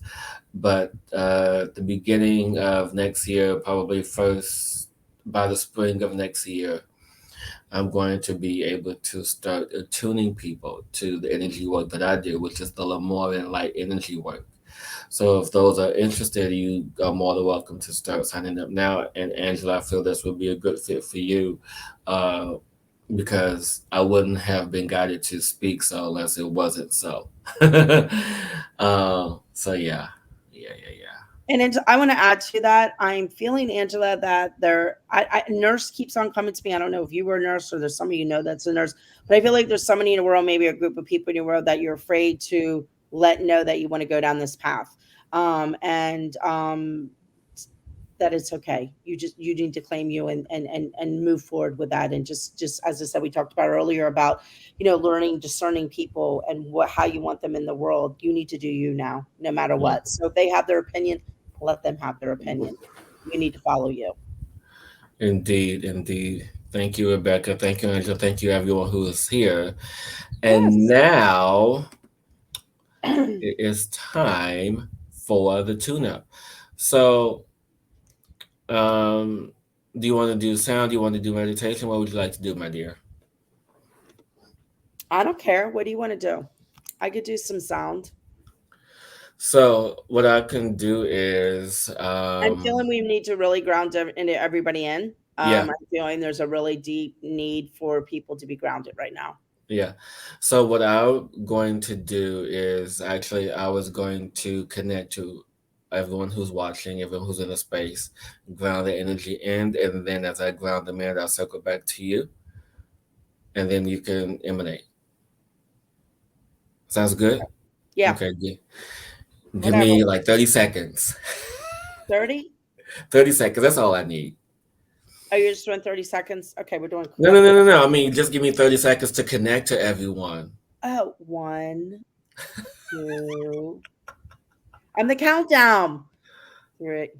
Speaker 2: but the beginning of next year, probably first by the spring of next year, I'm going to be able to start attuning people to the energy work that I do, which is the Lemurian light energy work. So if those are interested, you are more than welcome to start signing up now. And Angela, I feel this would be a good fit for you, uh, because I wouldn't have been guided to speak so unless it wasn't so. So yeah, yeah.
Speaker 3: And I want to add to that. I'm feeling, Angela, that nurse keeps on coming to me. I don't know if you were a nurse or there's somebody you know that's a nurse, but I feel like there's somebody in the world, maybe a group of people in your world that you're afraid to let know that you want to go down this path. And that it's okay. You need to claim you and move forward with that. And just as I said, we talked about earlier about, learning, discerning people and how you want them in the world. You need to do you now, no matter
Speaker 2: Yeah.
Speaker 3: what. So if they have their opinion, let them have their opinion. You need to follow you.
Speaker 2: Indeed, indeed. Thank you, Rebecca. Thank you, Angela. Thank you, everyone who is here. And
Speaker 3: Yes.
Speaker 2: now it is time for the tune-up. So, um, do you want to do sound? Do you want to do meditation? What would you like to do, my dear?
Speaker 3: I don't care. What do you want to do? I could do some sound.
Speaker 2: So, what I can do is,
Speaker 3: I'm feeling we need to really ground everybody in.
Speaker 2: yeah,
Speaker 3: I'm feeling there's a really deep need for people to be grounded right now.
Speaker 2: yeah. So, what I'm going to do is actually, I was going to connect to everyone who's watching, everyone who's in the space, ground the energy in, and then as I ground them in, I'll circle back to you, and then you can emanate. Sounds good?
Speaker 3: Yeah.
Speaker 2: Okay, give
Speaker 3: Whatever.
Speaker 2: me like 30 seconds.
Speaker 3: 30?
Speaker 2: 30 seconds, that's all I need.
Speaker 3: Oh, you're just doing 30 seconds? Okay, we're doing
Speaker 2: No,
Speaker 3: one.
Speaker 2: no, no, no, no. I mean, just give me 30 seconds to connect to everyone.
Speaker 3: Oh, 1, 2. I'm the countdown. 3.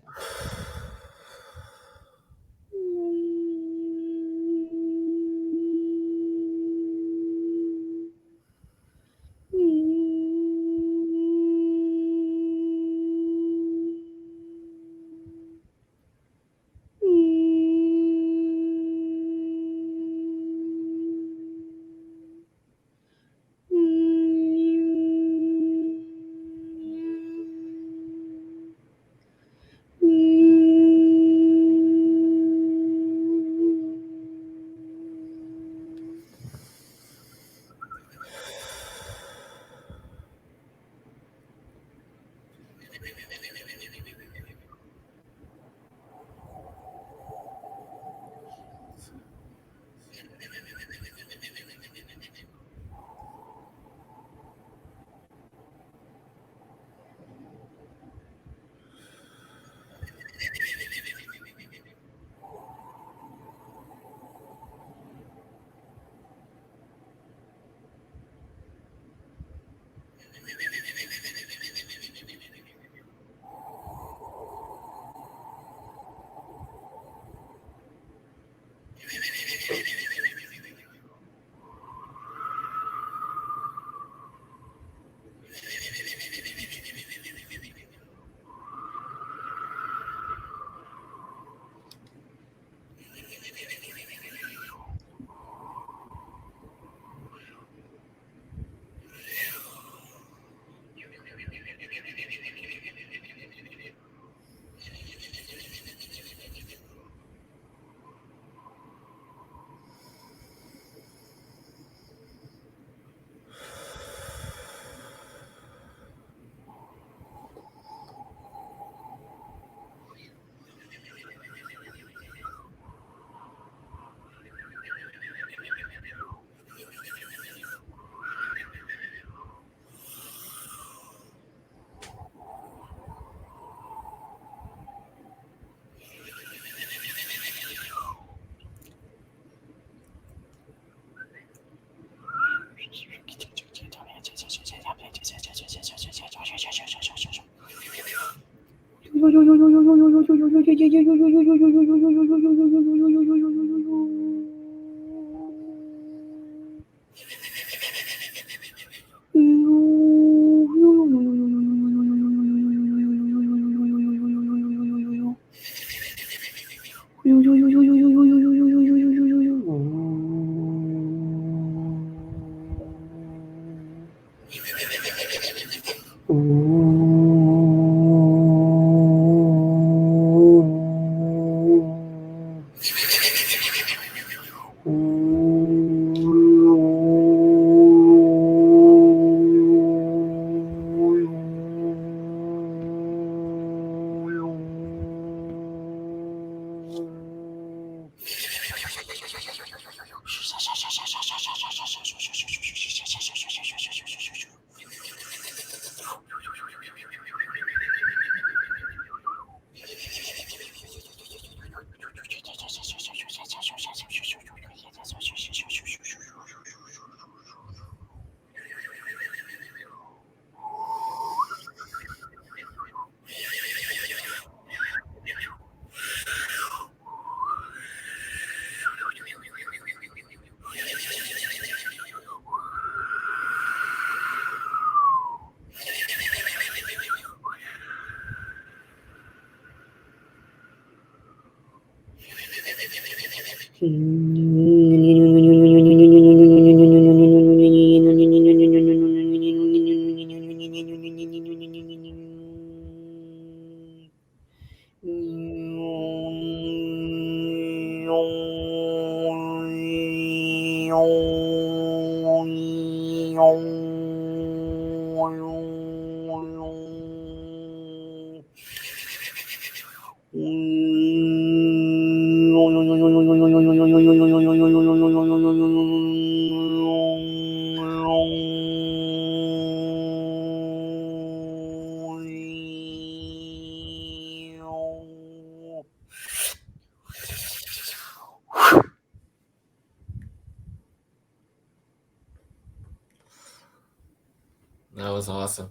Speaker 2: That was awesome.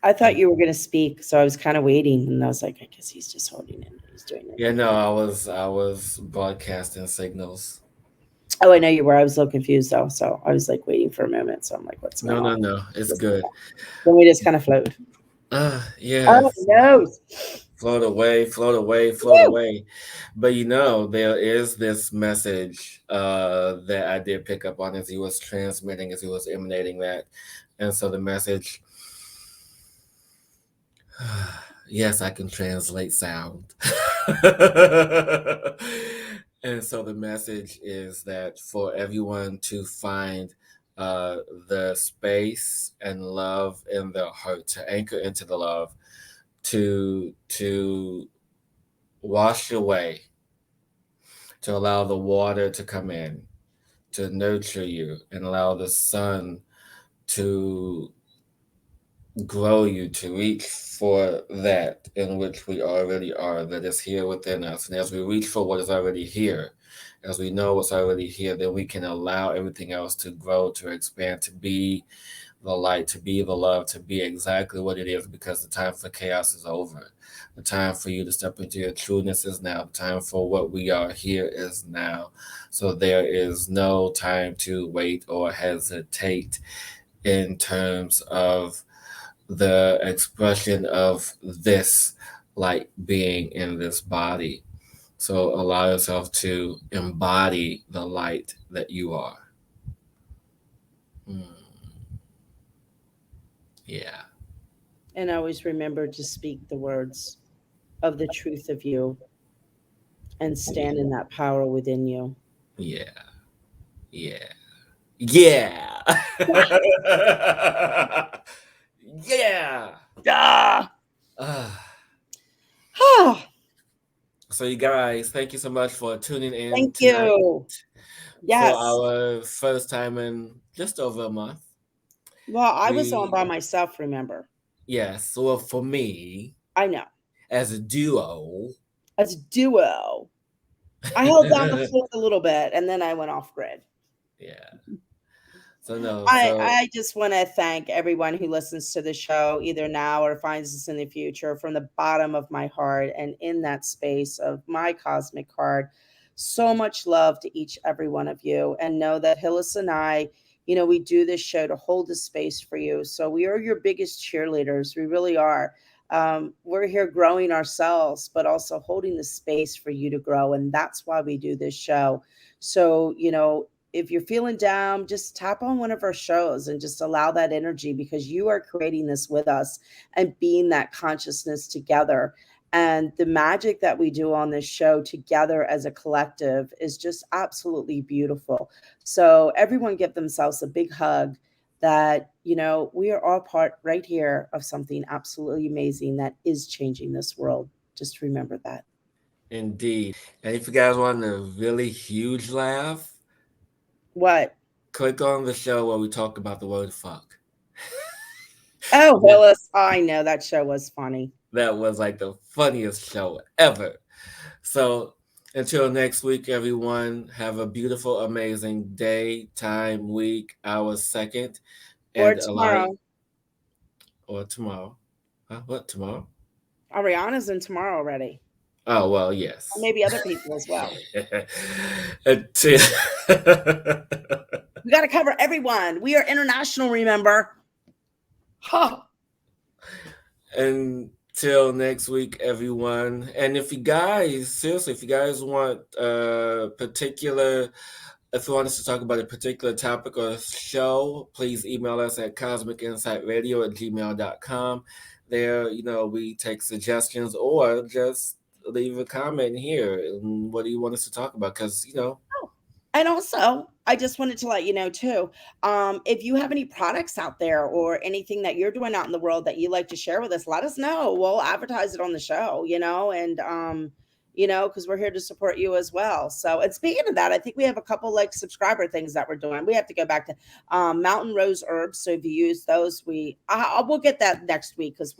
Speaker 3: I thought you were going to speak, so I was kind of waiting, and I was like, I guess he's just holding it. He's doing it.
Speaker 2: Yeah, no, I was broadcasting signals.
Speaker 3: Oh, I know you were. I was a little confused though, so I was like waiting for a moment. So I'm like, what's going on?
Speaker 2: No, it's good.
Speaker 3: Then we just kind of float.
Speaker 2: Yeah.
Speaker 3: Oh no.
Speaker 2: Float away, float away, float away. But there is this message that I did pick up on as he was transmitting, as he was emanating that. And so the message, yes, I can translate sound. And so the message is that for everyone to find the space and love in their heart, to anchor into the love, to wash away, to allow the water to come in, to nurture you, and allow the sun to grow you, to reach for that in which we already are, that is here within us. And as we reach for what is already here, as we know what's already here, then we can allow everything else to grow, to expand, to be the light, to be the love, to be exactly what it is, because the time for chaos is over. The time for you to step into your trueness is now. The time for what we are here is now. So there is no time to wait or hesitate in terms of the expression of this light being in this body. So allow yourself to embody the light that you are. Yeah.
Speaker 3: And always remember to speak the words of the truth of you and stand in that power within you.
Speaker 2: Yeah. Yeah. Yeah. Yeah. So you guys, thank you so much for tuning in.
Speaker 3: Thank
Speaker 2: tonight
Speaker 3: you. Yes.
Speaker 2: For our first time in just over a month.
Speaker 3: Well, I was on by myself, remember?
Speaker 2: Yes. So for me,
Speaker 3: I know.
Speaker 2: As a duo.
Speaker 3: I held down the fort a little bit, and then I went off grid.
Speaker 2: Yeah. So no, so
Speaker 3: I just want to thank everyone who listens to the show, either now or finds us in the future, from the bottom of my heart and in that space of my cosmic heart. So much love to each every one of you, and know that Hillis and I, we do this show to hold the space for you. So we are your biggest cheerleaders. We really are. We're here growing ourselves, but also holding the space for you to grow, and that's why we do this show. So if you're feeling down, just tap on one of our shows and just allow that energy, because you are creating this with us and being that consciousness together. And the magic that we do on this show together as a collective is just absolutely beautiful. So everyone give themselves a big hug, that, we are all part right here of something absolutely amazing that is changing this world. Just remember that.
Speaker 2: indeed. And if you guys want a really huge laugh,
Speaker 3: What?
Speaker 2: click on the show where we talk about the word fuck.
Speaker 3: Oh, Hillis, I know that show was funny.
Speaker 2: That was like the funniest show ever. So until next week, everyone, have a beautiful, amazing day, time, week, hour, second,
Speaker 3: Or
Speaker 2: and alike.
Speaker 3: tomorrow.
Speaker 2: Or tomorrow. What, tomorrow?
Speaker 3: Ariana's in tomorrow already.
Speaker 2: Oh, well, yes.
Speaker 3: Or maybe other people as well.
Speaker 2: Until
Speaker 3: We got to cover everyone. We are international, remember? Huh.
Speaker 2: Until next week, everyone. And if you guys, seriously, if you guys want if you want us to talk about a particular topic or show, please email us at cosmicinsightradio@gmail.com. There, we take suggestions, or just leave a comment here. And what do you want us to talk about? Because,
Speaker 3: And also, I just wanted to let you know too, if you have any products out there or anything that you're doing out in the world that you like to share with us, let us know. We'll advertise it on the show, and because we're here to support you as well. So, and speaking of that, I think we have a couple like subscriber things that we're doing. We have to go back to Mountain Rose Herbs. So if you use those, we'll get that next week, because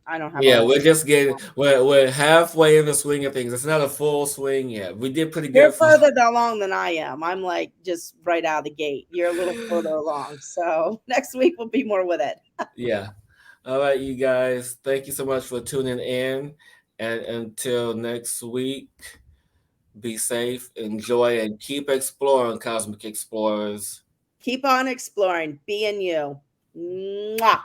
Speaker 3: I don't have.
Speaker 2: yeah, we're halfway in the swing of things. It's not a full swing yet. We did pretty
Speaker 3: You're
Speaker 2: good
Speaker 3: further along than I am. I'm like just right out of the gate. You're a little further along. So next week we'll be more with it.
Speaker 2: Yeah. All right, you guys. Thank you so much for tuning in. And until next week, be safe, enjoy, and keep exploring, Cosmic Explorers.
Speaker 3: Keep on exploring. Being you. Mwah.